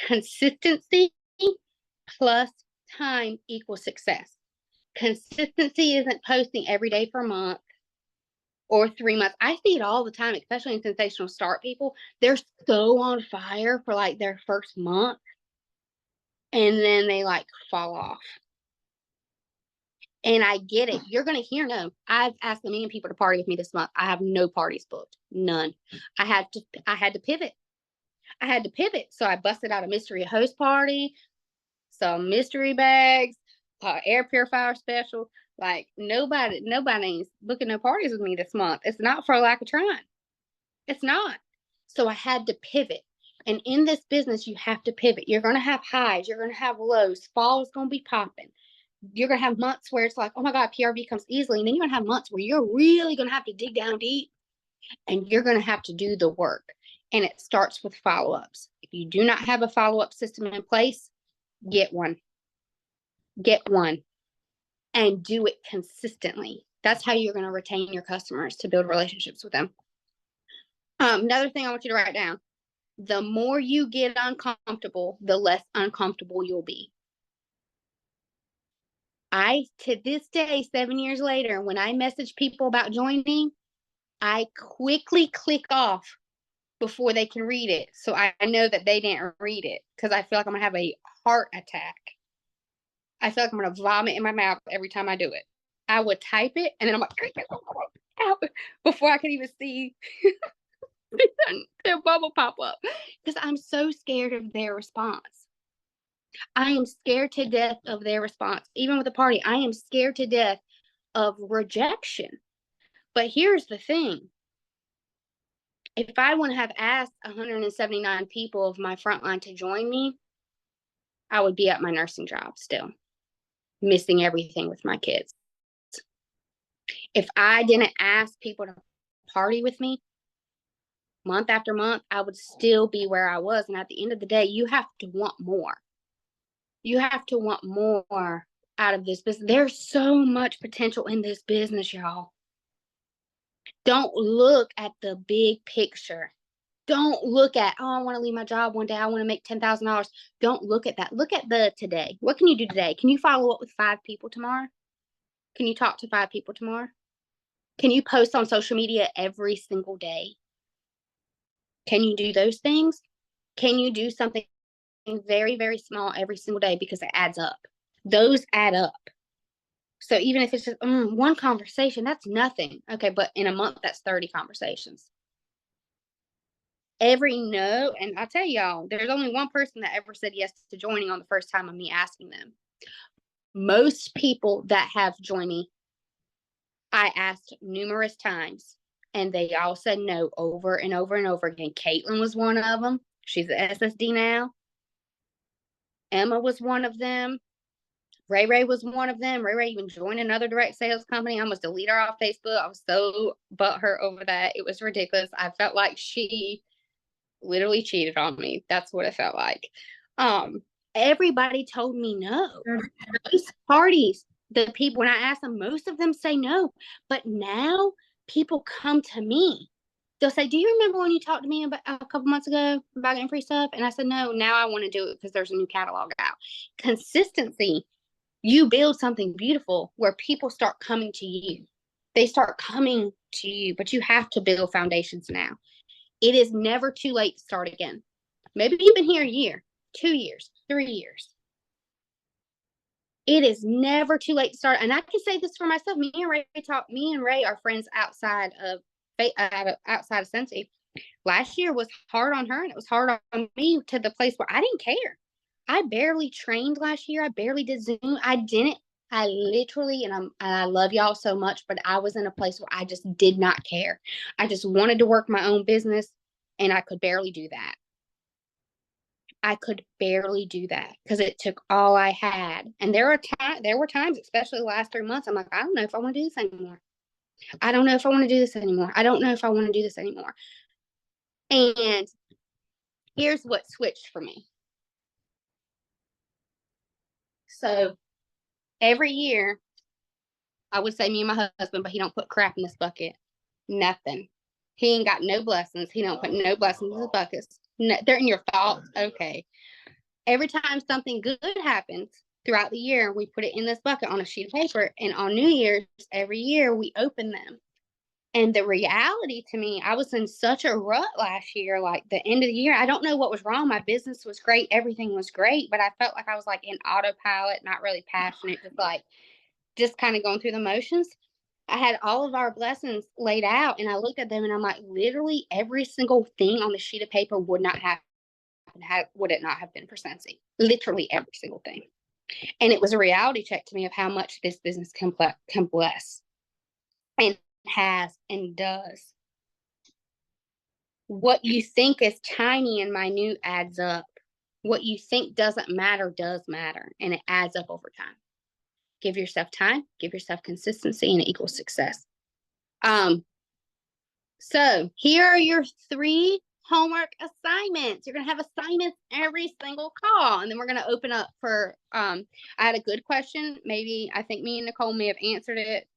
Consistency plus time equals success. Consistency isn't posting every day for a month or 3 months. I see it all the time, especially in Sensational Start people. They're so on fire for like their first month, and then they like fall off. And I get it. You're going to hear no. I've asked a million people to party with me this month. I have no parties booked. None. I had to pivot. So I busted out a mystery host party, some mystery bags, air purifier special. Like nobody's booking no parties with me this month. It's not for a lack of trying. It's not. So I had to pivot. And in this business, you have to pivot. You're going to have highs. You're going to have lows. Fall is going to be popping. You're going to have months where it's like, oh my God, PRV comes easily. And then you're going to have months where you're really going to have to dig down deep, and you're going to have to do the work. And it starts with follow-ups. If you do not have a follow-up system in place, get one. And do it consistently. That's how you're going to retain your customers, to build relationships with them. Another thing I want you to write down. The more you get uncomfortable, the less uncomfortable you'll be. To this day, 7 years later, when I message people about joining, I quickly click off before they can read it. So I know that they didn't read it, because I feel like I'm going to have a heart attack. I feel like I'm going to vomit in my mouth every time I do it. I would type it, and then I'm like, before I can even see their bubble pop up, because I'm so scared of their response. I am scared to death of their response. Even with the party, I am scared to death of rejection. But here's the thing. If I would have asked 179 people of my frontline to join me, I would be at my nursing job still, missing everything with my kids. If I didn't ask people to party with me month after month, I would still be where I was. And at the end of the day, you have to want more. You have to want more out of this business. There's so much potential in this business, y'all. Don't look at the big picture. Don't look at, oh, I want to leave my job one day. I want to make $10,000. Don't look at that. Look at the today. What can you do today? Can you follow up with 5 people tomorrow? Can you talk to 5 people tomorrow? Can you post on social media every single day? Can you do those things? Can you do something very, very small every single day, because it adds up? Those add up. So even if it's just one conversation, that's nothing. Okay, but in a month, that's 30 conversations. Every no, and I'll tell y'all, there's only one person that ever said yes to joining on the first time of me asking them. Most people that have joined me, I asked numerous times, and they all said no over and over and over again. Caitlin was one of them. She's at SSD now. Emma was one of them. Ray was one of them. Ray even joined another direct sales company. I almost deleted her off Facebook. I was so butthurt over that. It was ridiculous. I felt like she literally cheated on me. That's what it felt like. Everybody told me no. Most parties, the people, when I asked them, most of them say no. But now people come to me. They'll say, do you remember when you talked to me about a couple months ago about getting free stuff? And I said, no, now I want to do it because there's a new catalog out. Consistency. You build something beautiful where people start coming to you. They start coming to you, but you have to build foundations now. It is never too late to start again. Maybe you've been here a year, 2 years, 3 years. It is never too late to start. And I can say this for myself. Me and Ray are friends outside of Scentsy. Last year was hard on her, and it was hard on me, to the place where I didn't care. I barely trained last year. I barely did Zoom. I literally, and I love y'all so much, but I was in a place where I just did not care. I just wanted to work my own business, and I could barely do that. I could barely do that because it took all I had. And there were times, especially the last 3 months, I'm like, I don't know if I want to do this anymore. I don't know if I want to do this anymore. I don't know if I want to do this anymore. And here's what switched for me. So every year, I would say me and my husband, but he don't put crap in this bucket. Nothing. He ain't got no blessings. He don't put no blessings in his buckets. No, they're in your thoughts. Okay. Every time something good happens throughout the year, we put it in this bucket on a sheet of paper. And on New Year's, every year, we open them. And the reality to me, I was in such a rut last year, like the end of the year. I don't know what was wrong. My business was great. Everything was great. But I felt like I was like in autopilot, not really passionate, just kind of going through the motions. I had all of our blessings laid out, and I looked at them, and I'm like, literally every single thing on the sheet of paper would not have would it not have been for Scentsy? Literally every single thing. And it was a reality check to me of how much this business can bless, and has and does. What you think is tiny and minute adds up. What you think doesn't matter does matter, and it adds up over time. Give yourself time, give yourself consistency, and it equals success. So here are your 3 homework assignments. You're going to have assignments every single call, and then we're going to open up for, I had a good question. Maybe, I think me and Nicole may have answered it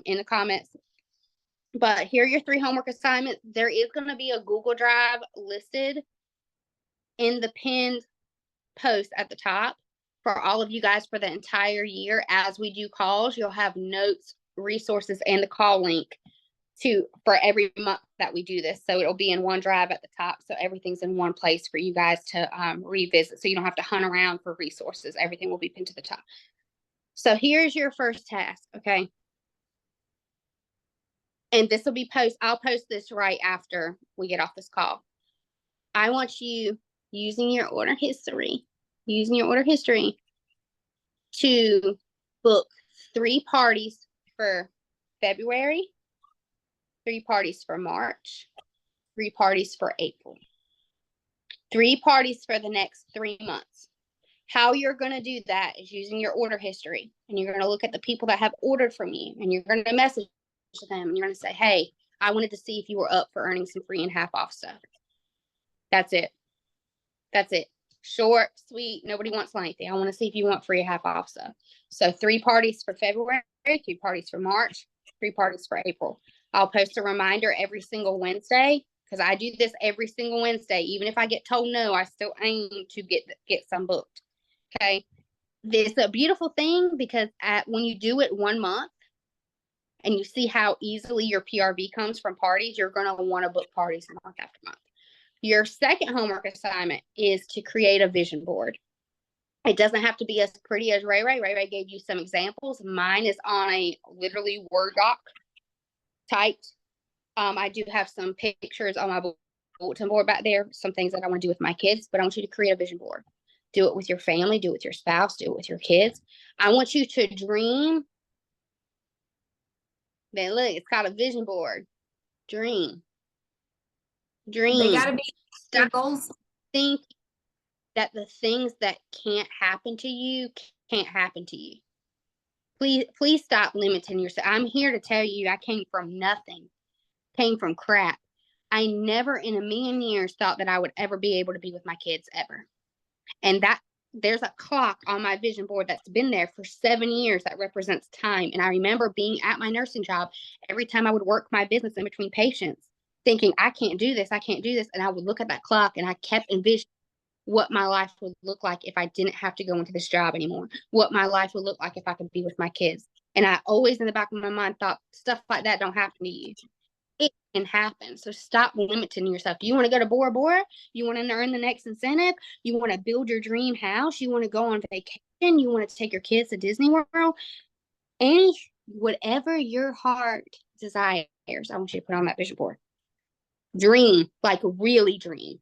in the comments. But here are your 3 homework assignments. There is going to be a Google Drive listed in the pinned post at the top for all of you guys for the entire year. As we do calls, you'll have notes, resources, and the call link for every month that we do this. So it'll be in OneDrive at the top. So everything's in one place for you guys to revisit. So you don't have to hunt around for resources. Everything will be pinned to the top. So here's your first task. Okay. And this will be I'll post this right after we get off this call. I want you using your order history to book 3 parties for February, 3 parties for March, 3 parties for April, 3 parties for the next 3 months. How you're going to do that is using your order history, and you're going to look at the people that have ordered from you, and you're going to message them, and you're going to say, hey, I wanted to see if you were up for earning some free and half off stuff. That's it. That's it. Short, sweet. Nobody wants lengthy. I want to see if you want free half off stuff. So 3 parties for February, 2 parties for March, 3 parties for April. I'll post a reminder every single Wednesday, because I do this every single Wednesday. Even if I get told no, I still aim to get some booked. Okay. This is a beautiful thing, because when you do it 1 month and you see how easily your PRV comes from parties, you're going to want to book parties month after month. Your second homework assignment is to create a vision board. It doesn't have to be as pretty as Ray Ray. Ray Ray gave you some examples. Mine is on a literally Word doc typed. I do have some pictures on my bulletin board back there, some things that I want to do with my kids, but I want you to create a vision board. Do it with your family, do it with your spouse, do it with your kids. I want you to dream. Then look, it's called a vision board. Dream. They gotta be your goals. Think that the things that can't happen to you can't happen to you. Please stop limiting yourself. I'm here to tell you, I came from nothing, came from crap. I never in a million years thought that I would ever be able to be with my kids ever. And that there's a clock on my vision board that's been there for 7 years that represents time. And I remember being at my nursing job every time I would work my business in between patients, thinking, I can't do this. I can't do this. And I would look at that clock and I kept envisioning what my life would look like if I didn't have to go into this job anymore, what my life would look like if I could be with my kids. And I always in the back of my mind thought stuff like that don't happen to you. It can happen. So stop limiting yourself. Do you want to go to Bora Bora? You want to earn the next incentive? You want to build your dream house? You want to go on vacation? You want to take your kids to Disney World? And whatever your heart desires, I want you to put on that vision board. Dream, like really dream.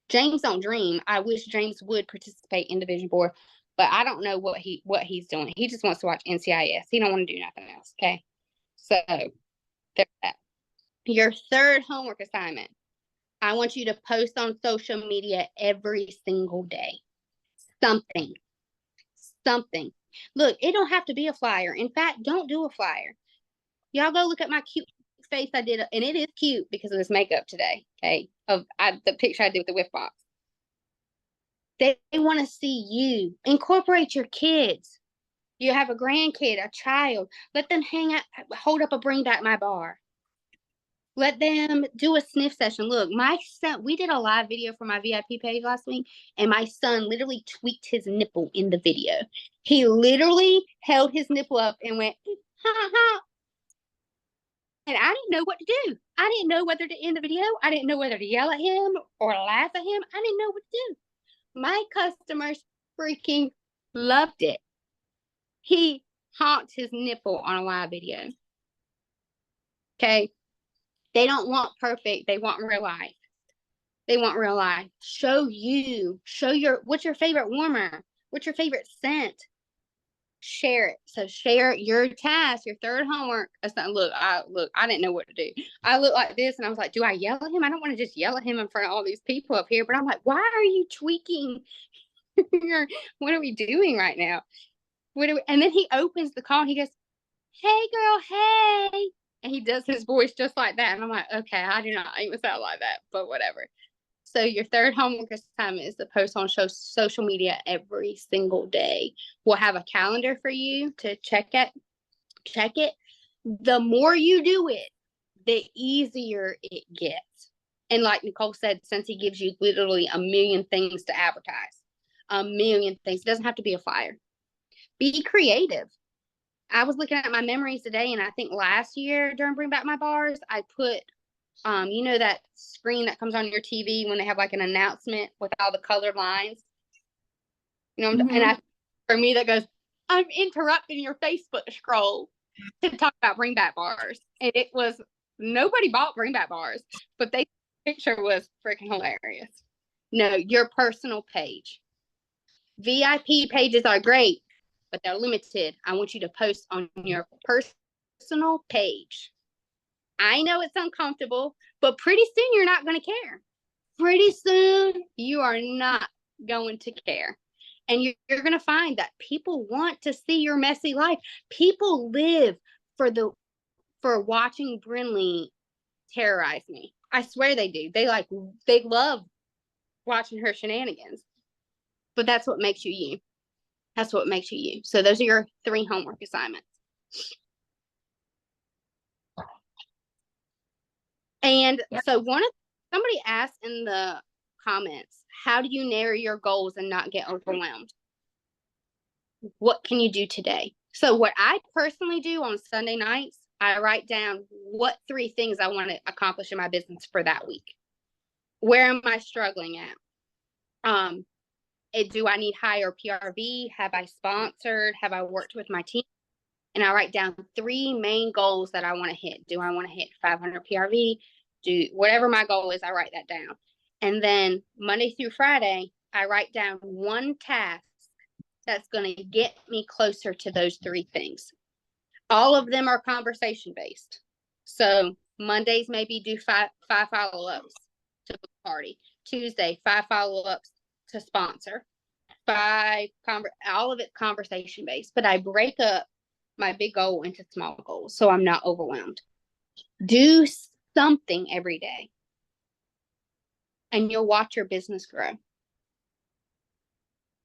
James don't dream. I wish James would participate in the vision board, but I don't know what he's doing. He just wants to watch NCIS. He don't want to do nothing else. Okay. So there's that. Your third homework assignment. I want you to post on social media every single day. Something. Look, it don't have to be a flyer. In fact, don't do a flyer. Y'all go look at my cute face I did, and it is cute because of this makeup today. Okay, the picture I did with the whiff box. They want to see you. Incorporate your kids. You have a grandkid, a child. Let them hang out, hold up a bring back my bar. Let them do a sniff session. Look, my son, we did a live video for my VIP page last week, and my son literally tweaked his nipple in the video. He literally held his nipple up and went, ha, ha. And I didn't know what to do. I didn't know whether to end the video. I didn't know whether to yell at him or laugh at him. I didn't know what to do. My customers freaking loved it. He honked his nipple on a live video. Okay. They don't want perfect. They want real life. They want real life. Show what's your favorite warmer? What's your favorite scent? Share it. So share your task, your third homework. Look, I didn't know what to do. I looked like this and I was like, do I yell at him? I don't want to just yell at him in front of all these people up here, but I'm like, why are you tweaking? What are we doing right now? And then he opens the call and he goes, hey girl, hey. And he does his voice just like that. And I'm like, okay, I do not even sound like that, but whatever. So your third homework assignment is to post on social media every single day. We'll have a calendar for you to check it. The more you do it, the easier it gets. And like Nicole said, Scentsy gives you literally a million things to advertise. A million things. It doesn't have to be a flyer. Be creative. I was looking at my memories today, and I think last year during Bring Back My Bars, I put, you know, that screen that comes on your TV when they have like an announcement with all the colored lines. You know, and for me, that goes, I'm interrupting your Facebook scroll to talk about Bring Back Bars. And it was, nobody bought Bring Back Bars, but the picture was freaking hilarious. No, your personal page. VIP pages are great, but they're limited. I want you to post on your personal personal page. I know it's uncomfortable, but pretty soon you're not going to care. Pretty soon you are not going to care. And you're going to find that people want to see your messy life. People live for watching Brinley terrorize me. I swear they do. They love watching her shenanigans. But that's what makes you you. That's what makes you you. So those are your 3 homework assignments. And so somebody asked in the comments, how do you narrow your goals and not get overwhelmed? What can you do today? So what I personally do on Sunday nights, I write down what 3 things I want to accomplish in my business for that week. Where am I struggling at? Do I need higher PRV? Have I sponsored? Have I worked with my team? And I write down 3 main goals that I want to hit. Do I want to hit 500 PRV? Whatever my goal is, I write that down. And then Monday through Friday, I write down 1 task that's going to get me closer to those 3 things. All of them are conversation based. So Mondays, maybe do 5 follow-ups to book a party. Tuesday, 5 follow-ups to sponsor. All of it conversation based, but I break up my big goal into small goals so I'm not overwhelmed. Do something every day and you'll watch your business grow.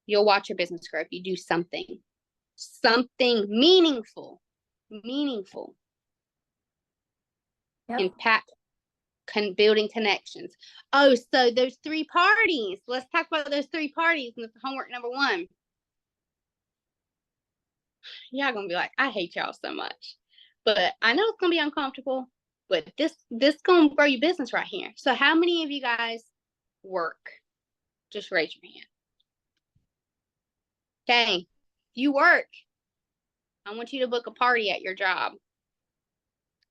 You'll watch your business grow if you do something meaningful, impact, building connections. Oh, so those 3 parties. Let's talk about those 3 parties. And that's homework number 1. Y'all gonna be like, I hate y'all so much. But I know it's gonna be uncomfortable, but this gonna grow your business right here. So how many of you guys work? Just raise your hand. Okay, you work. I want you to book a party at your job.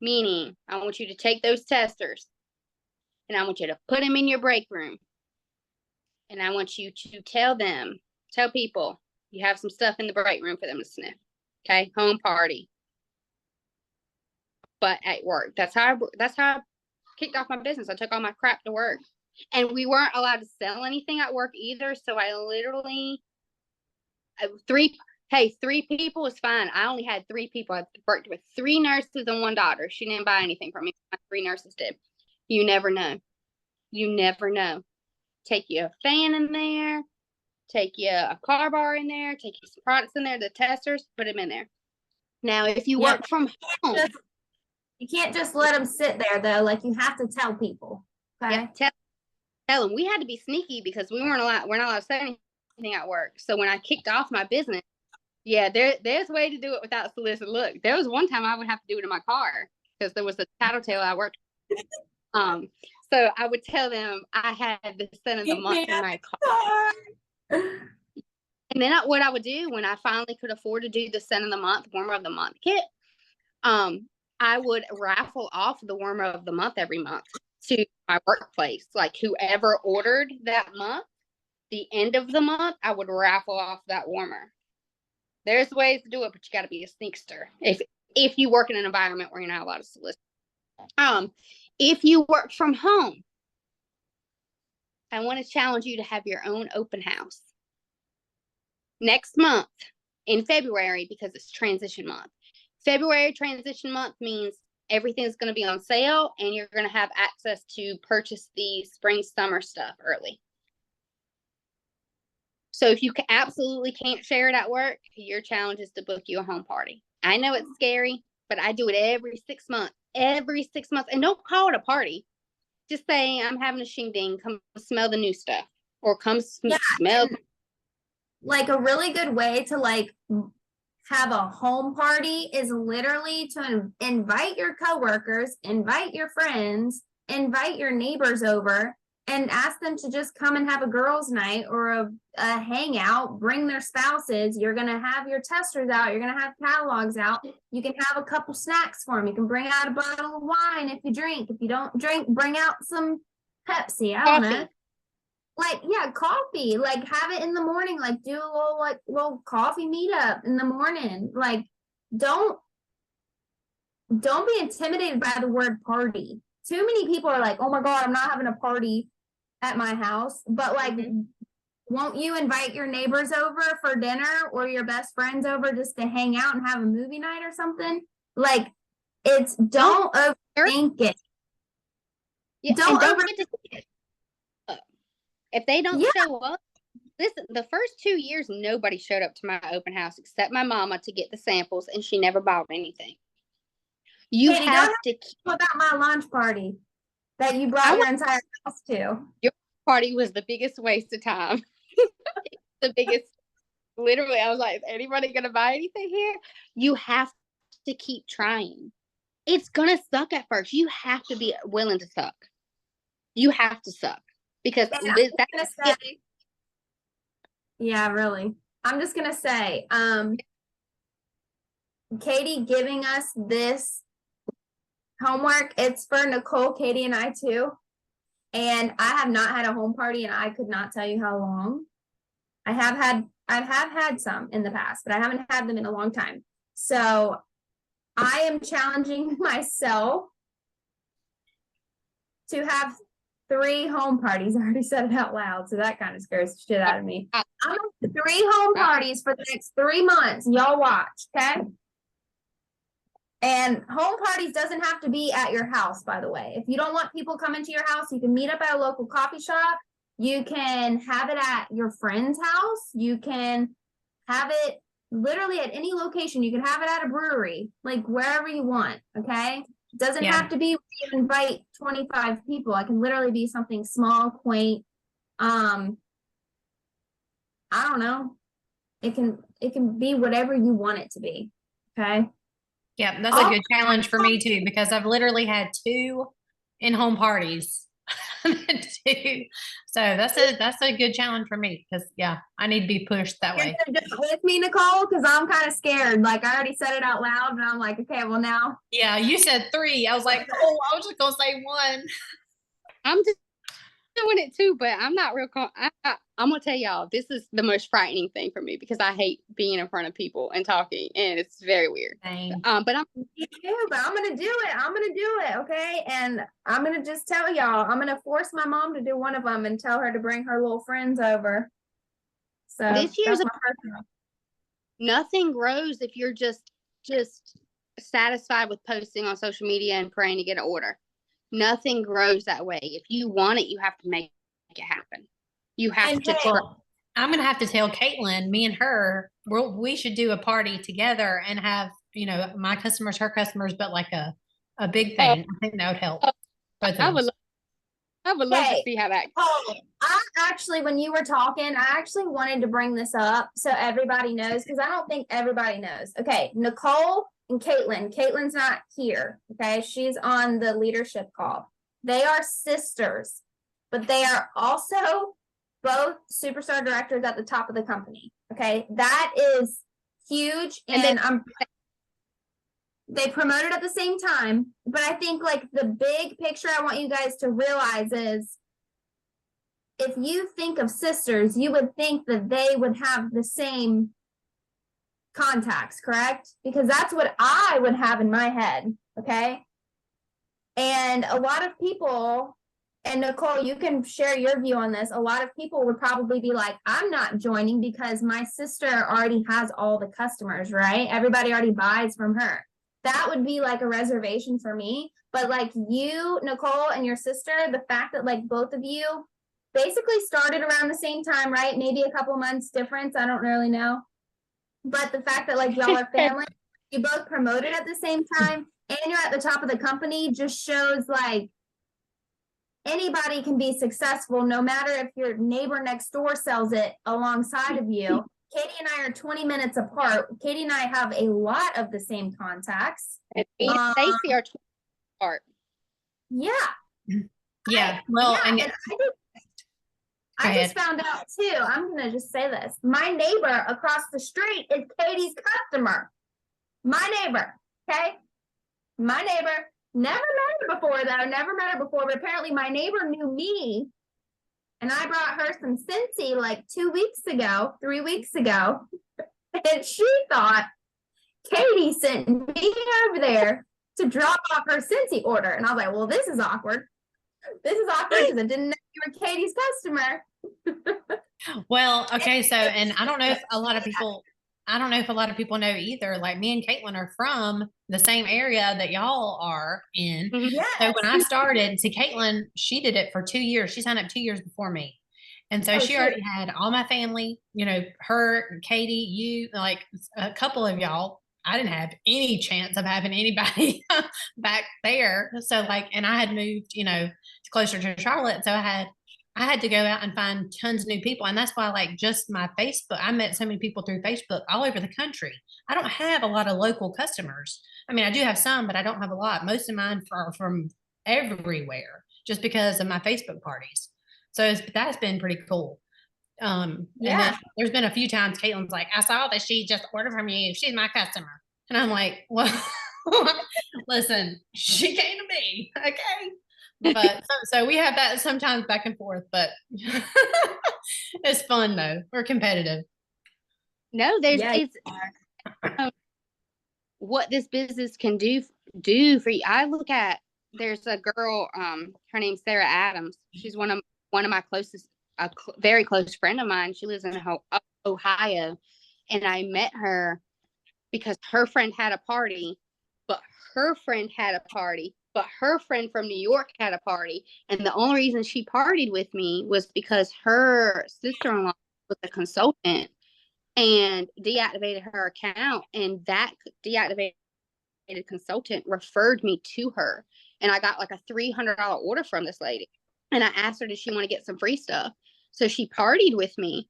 Meaning, I want you to take those testers and I want you to put them in your break room. And I want you to tell people you have some stuff in the break room for them to sniff. Okay, home party. But at work, that's how I kicked off my business. I took all my crap to work. And we weren't allowed to sell anything at work either. So I literally, 3 people was fine. I only had 3 people. I worked with 3 nurses and 1 doctor. She didn't buy anything from me. My 3 nurses did. You never know. You never know. Take you a fan in there. Take you a car bar in there. Take you some products in there. The testers, put them in there. Now, if you work from home. You can't just let them sit there, though. Like, you have to tell people. Okay? Yeah, tell them. We had to be sneaky because we're not allowed to say anything at work. So when I kicked off my business, there's a way to do it without solicited look. There was one time I would have to do it in my car because there was a tattletale I worked with. So I would tell them I had the scent of the month in my car. And then what I would do when I finally could afford to do the scent of the month, warmer of the month kit, I would raffle off the warmer of the month every month to my workplace. Like whoever ordered that month, the end of the month, I would raffle off that warmer. There's ways to do it, but you got to be a sneakster if you work in an environment where you're not allowed to solicit. If you work from home, I want to challenge you to have your own open house next month in February because it's transition month. February transition month means everything's going to be on sale and you're going to have access to purchase the spring summer stuff early. So if you absolutely can't share it at work, your challenge is to book you a home party. I know it's scary, but I do it every 6 months. Every 6 months. And don't call it a party. Just say, I'm having a shindig. Come smell the new stuff. Or come smell. Like a really good way to like have a home party is literally to invite your coworkers, invite your friends, invite your neighbors over and ask them to just come and have a girls' night or a hangout, bring their spouses. You're going to have your testers out. You're going to have catalogs out. You can have a couple snacks for them. You can bring out a bottle of wine if you drink. If you don't drink, bring out some Pepsi. I don't know. Like, yeah, coffee. Like, have it in the morning. Like, do a little coffee meetup in the morning. Like, don't don't be intimidated by the word party. Too many people are like, oh my God, I'm not having a party at my house. But like, won't you invite your neighbors over for dinner or your best friends over just to hang out and have a movie night or something? Like, it's don't overthink it. Yeah, Don't forget to, if they don't show up, listen, the first 2 years, nobody showed up to my open house except my mama to get the samples, and she never bought anything. You Katie, have to keep about my launch party that you brought your entire house to. Your party was the biggest waste of time. The biggest, literally, I was like, is anybody going to buy anything here? You have to keep trying. It's going to suck at first. You have to be willing to suck. You have to suck. Because yeah, really. I'm just going to say, Katie giving us this homework, it's for Nicole, Katie, and I too. And I have not had a home party, and I could not tell you how long. I have had some in the past, but I haven't had them in a long time. So I am challenging myself to have 3 home parties. I already said it out loud, so that kind of scares the shit out of me. I'm gonna have 3 home parties for the next 3 months. Y'all watch, okay? And home parties doesn't have to be at your house, by the way. If you don't want people coming to your house, you can meet up at a local coffee shop. You can have it at your friend's house. You can have it literally at any location. You can have it at a brewery, like wherever you want, okay? It doesn't have to be you invite 25 people. It can literally be something small, quaint. I don't know. It can be whatever you want it to be, okay? Yeah, that's a good challenge for me too, because I've literally had 2 in-home parties. 2. So that's a good challenge for me, because I need to be pushed that way. You're gonna do it with me, Nicole, because I'm kind of scared. Like, I already said it out loud, and I'm like, okay, well now. Yeah, you said 3. I was like, oh, I was just gonna say 1. I'm just doing it too, but I'm not real. I'm gonna tell y'all, this is the most frightening thing for me, because I hate being in front of people and talking, and it's very weird. But I'm gonna do it. I'm gonna do it, okay? And I'm gonna just tell y'all, I'm gonna force my mom to do one of them and tell her to bring her little friends over. So this year's nothing grows if you're just satisfied with posting on social media and praying to get an order. Nothing grows that way. If you want it, you have to make it happen. You have to try. I'm going to have to tell Caitlin, me and her, we should do a party together and have, my customers, her customers, but like a big thing. I think that would help. I would love to see how that goes. I actually, when you were talking, I actually wanted to bring this up so everybody knows, because I don't think everybody knows. Okay, Nicole and Caitlin. Caitlin's not here, okay? She's on the leadership call. They are sisters, but they are also both superstar directors at the top of the company, okay? That is huge, and they promoted at the same time, but I think like the big picture I want you guys to realize is, if you think of sisters, you would think that they would have the same contacts, correct? Because that's what I would have in my head, okay? And a lot of people, and Nicole, you can share your view on this, a lot of people would probably be like, I'm not joining because my sister already has all the customers, right? Everybody already buys from her. That would be like a reservation for me. But like you, Nicole, and your sister, the fact that like both of you basically started around the same time, right? Maybe a couple months difference, I don't really know. But the fact that like y'all are family, you both promoted at the same time, and you're at the top of the company, just shows like anybody can be successful, no matter if your neighbor next door sells it alongside of you. Katie and I are 20 minutes apart. Katie and I have a lot of the same contacts. And me and Stacey are 20 apart. Yeah. Yeah. I just found out too. I'm going to just say this. My neighbor across the street is Katie's customer. My neighbor. Okay. My neighbor. Never met her before though. Never met her before. But apparently my neighbor knew me. And I brought her some Scentsy like 3 weeks ago. And she thought Katie sent me over there to drop off her Scentsy order. And I was like, well, this is awkward. This is awkward because I didn't know you were Katie's customer. Well, okay, so and I don't know if a lot of people know either. Like me and Caitlin are from the same area that y'all are in. Yes. So when I started, see Caitlin, she did it for 2 years. She signed up 2 years before me. And so she already had all my family, you know, her, Katie, you, like a couple of y'all. I didn't have any chance of having anybody back there. So like, and I had moved, you know, closer to Charlotte. So I had to go out and find tons of new people. And that's why like just my Facebook, I met so many people through Facebook all over the country. I don't have a lot of local customers. I mean, I do have some, but I don't have a lot. Most of mine are from everywhere just because of my Facebook parties. So that's been pretty cool. And then there's been a few times Caitlin's like, I saw that she just ordered from you. She's my customer. And I'm like, well, listen, she came to me. Okay. But so we have that sometimes back and forth, but it's fun though. We're competitive. No, it's what this business can do for you. I look at, there's a girl, her name's Sarah Adams. She's one of my closest, very close friend of mine. She lives in Ohio, and I met her because her friend had a party, but her friend had a party, but her friend from New York had a party. And the only reason she partied with me was because her sister-in-law was a consultant and deactivated her account. And that deactivated consultant referred me to her. And I got like a $300 order from this lady. And I asked her, did she want to get some free stuff? So she partied with me.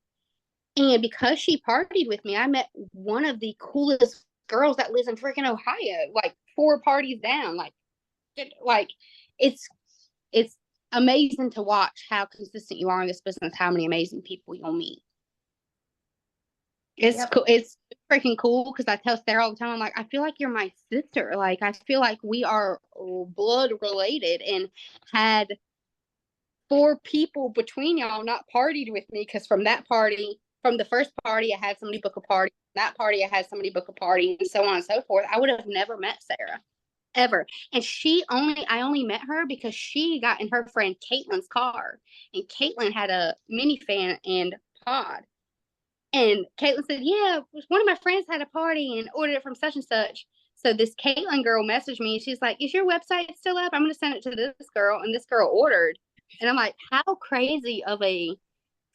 And because she partied with me, I met one of the coolest girls that lives in freaking Ohio, like 4 parties down. Like it's amazing to watch how consistent you are in this business, how many amazing people you'll meet. It's cool. It's freaking cool because I tell Sarah all the time, I'm like, I feel like you're my sister. Like, I feel like we are blood related, and had 4 people between y'all not partied with me, because from the first party, I had somebody book a party. That party, I had somebody book a party, and so on and so forth. I would have never met Sarah, ever. And I only met her because she got in her friend Caitlin's car, and Caitlin had a minifan and pod. And Caitlin said, yeah, one of my friends had a party and ordered it from such and such. So this Caitlin girl messaged me, and she's like, is your website still up? I'm going to send it to this girl. And this girl ordered. And I'm like, how crazy of a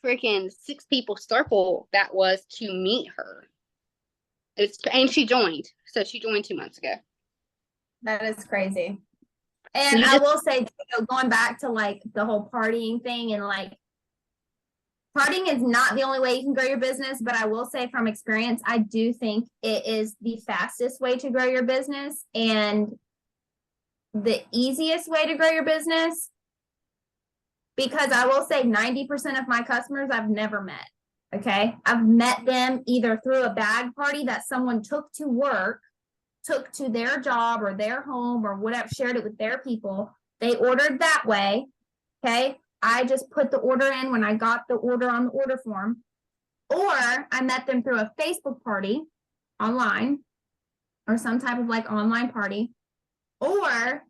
freaking 6 people circle that was to meet her. And she joined. So she joined 2 months ago. That is crazy. And I will say, going back to like the whole partying thing, and like, partying is not the only way you can grow your business, but I will say from experience, I do think it is the fastest way to grow your business and the easiest way to grow your business, because I will say 90% of my customers I've never met. Okay. I've met them either through a bag party that someone took to work, took to their job or their home or whatever, shared it with their people. They ordered that way. Okay. I just put the order in when I got the order on the order form, or I met them through a Facebook party online or some type of like online party, or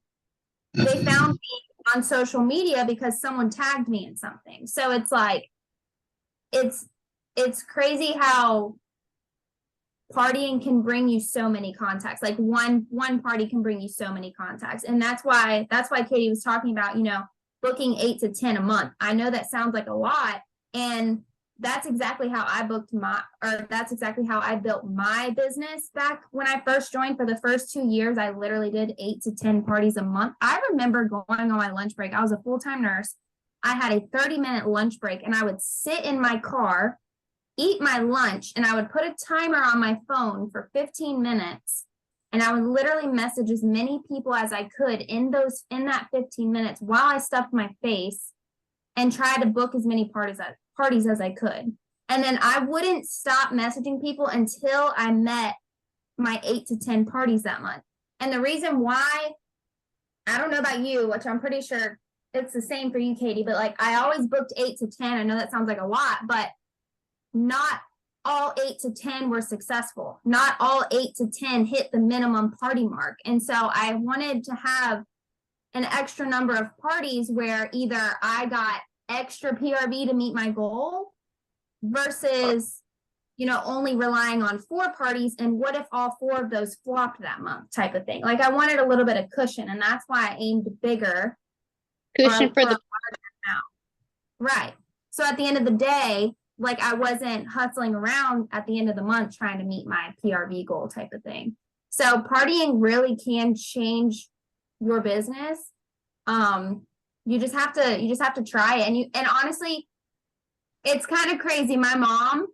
they found me on social media because someone tagged me in something. So it's like, it's crazy how partying can bring you so many contacts. Like one party can bring you so many contacts. And that's why Katie was talking about, booking 8 to 10 a month. I know that sounds like a lot, and that's exactly how I that's exactly how I built my business back when I first joined. For the first 2 years, I literally did 8 to 10 parties a month. I remember going on my lunch break. I was a full-time nurse. I had a 30-minute lunch break, and I would sit in my car, eat my lunch, and I would put a timer on my phone for 15 minutes. And I would literally message as many people as I could in that 15 minutes while I stuffed my face, and try to book as many parties as I could. And then I wouldn't stop messaging people until I met my 8 to 10 parties that month. And the reason why, I don't know about you, which I'm pretty sure it's the same for you, Katie, but like I always booked 8 to 10. I know that sounds like a lot, but not all 8 to 10 were successful. Not all 8 to 10 hit the minimum party mark. And so I wanted to have an extra number of parties where either I got extra PRV to meet my goal versus, only relying on 4 parties. And what if all 4 of those flopped that month type of thing? Like I wanted a little bit of cushion, and that's why I aimed bigger. Cushion for the right. So at the end of the day, like I wasn't hustling around at the end of the month trying to meet my PRV goal type of thing. So partying really can change your business. You just have to try it. And honestly, it's kind of crazy. My mom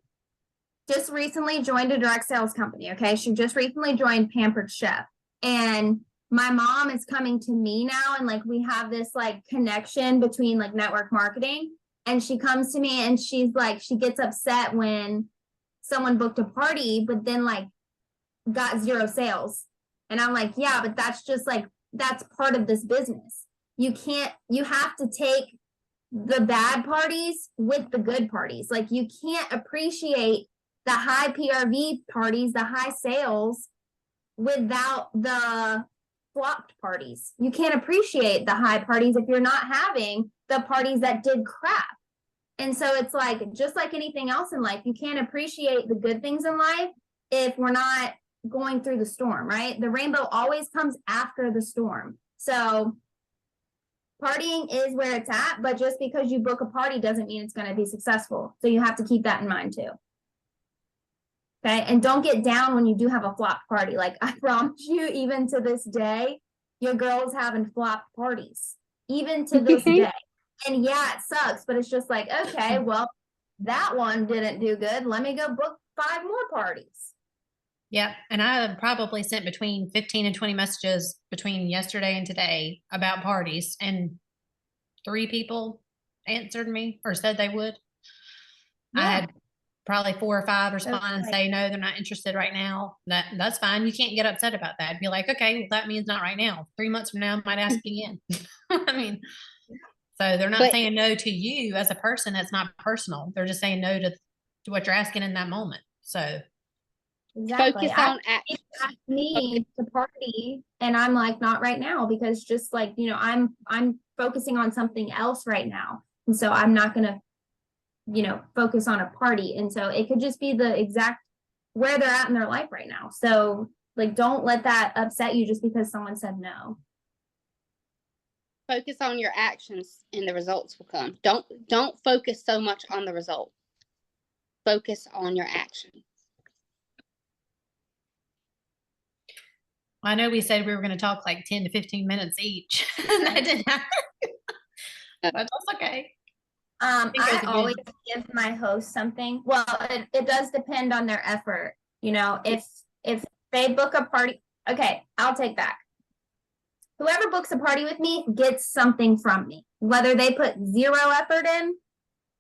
just recently joined a direct sales company. Okay. She just recently joined Pampered Chef, and my mom is coming to me now. And like, we have this like connection between like network marketing, and she comes to me and she's like, she gets upset when someone booked a party, but then like got 0 sales. And I'm like, yeah, but that's just like, that's part of this business. You have to take the bad parties with the good parties. Like you can't appreciate the high PRV parties, the high sales, without the flopped parties. You can't appreciate the high parties if you're not having the parties that did crap. And so it's like, just like anything else in life, you can't appreciate the good things in life if we're not going through the storm, right? The rainbow always comes after the storm. So partying is where it's at, but just because you book a party doesn't mean it's going to be successful. So you have to keep that in mind too. Okay. And don't get down when you do have a flop party. Like I promise you, even to this day, your girl's having flopped parties, even to this day. And yeah, it sucks, but it's just like, okay, well, that one didn't do good. Let me go book 5 more parties. Yeah. And I probably sent between 15 and 20 messages between yesterday and today about parties, and 3 people answered me or said they would. Yeah. I had probably 4 or 5 respond and say, no, they're not interested right now. That's fine. You can't get upset about that. Be like, okay, well, that means not right now. 3 months from now, I might ask again. I mean, so they're not saying no to you as a person. That's not personal. They're just saying no to what you're asking in that moment. So exactly. Focus on action. Ask me to party, and I'm like, not right now, because just like, I'm focusing on something else right now. And so I'm not going to, focus on a party. And so it could just be the exact where they're at in their life right now. So like, don't let that upset you just because someone said no. Focus on your actions and the results will come. Don't focus so much on the result. Focus on your actions. I know we said we were going to talk like 10 to 15 minutes each. That didn't happen. But that's okay. I always give my host something. Well, it does depend on their effort. If they book a party, okay, I'll take back. Whoever books a party with me gets something from me, whether they put 0 effort in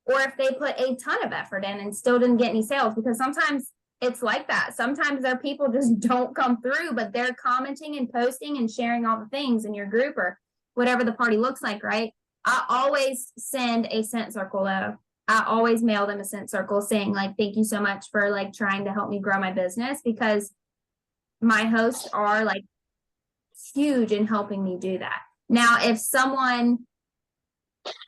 or if they put a ton of effort in and still didn't get any sales, because sometimes it's like that. Sometimes their people just don't come through, but they're commenting and posting and sharing all the things in your group or whatever the party looks like, right? I always send a scent circle though. I always mail them a scent circle saying like, thank you so much for like trying to help me grow my business, because my hosts are like huge in helping me do that. Now, if someone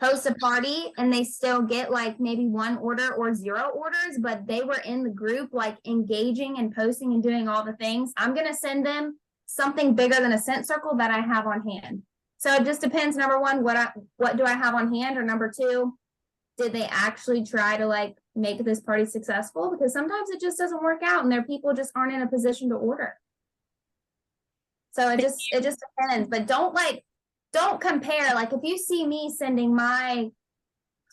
hosts a party and they still get like maybe 1 order or 0 orders, but they were in the group like engaging and posting and doing all the things, I'm going to send them something bigger than a scent circle that I have on hand. So it just depends. Number 1, what do I have on hand? Or number 2, did they actually try to like make this party successful? Because sometimes it just doesn't work out and their people just aren't in a position to order. So it just depends. But don't compare. Like if you see me sending my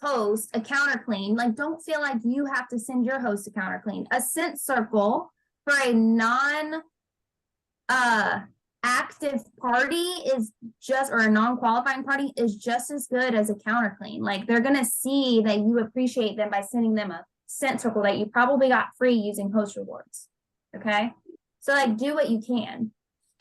host a counter clean, like don't feel like you have to send your host a counter clean. A scent circle for a non active party is just, or a non-qualifying party is just as good as a counter clean. Like they're gonna see that you appreciate them by sending them a scent circle that you probably got free using host rewards. Okay, so like do what you can.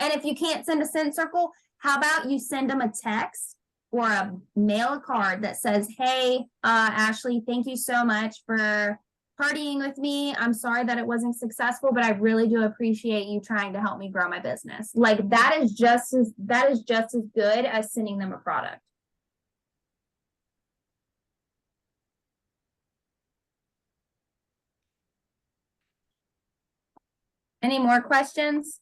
And if you can't send a scent circle, how about you send them a text or mail a card that says, hey, Ashley, thank you so much for partying with me. I'm sorry that it wasn't successful, but I really do appreciate you trying to help me grow my business. Like that is just as good as sending them a product. Any more questions?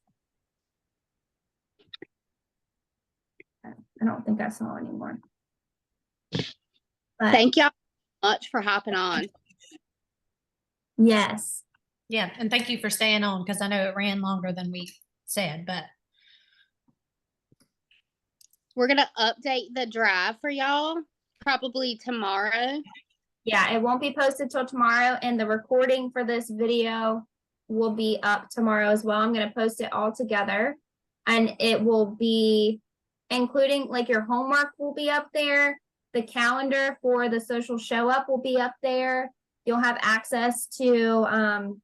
I don't think I saw any more. But Thank y'all much for hopping on. yes. Yeah, and thank you for staying on because I know it ran longer than we said, but We're gonna update the drive for y'all probably tomorrow. Yeah, it won't be posted till tomorrow, and the recording for this video will be up tomorrow as well. I'm going to post it all together, and it will be including like your homework will be up there. The calendar for the social show up will be up there. You'll have access to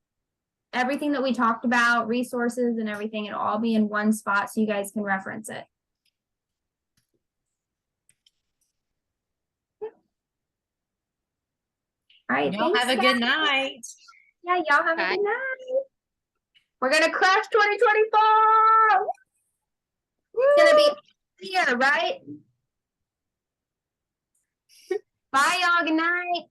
everything that we talked about, resources and everything. It'll all be in one spot so you guys can reference it. All right. y'all have a good night. Yeah, y'all have a Bye. good night. We're gonna crush 2024. It's gonna be here, right? Bye, y'all. Good night.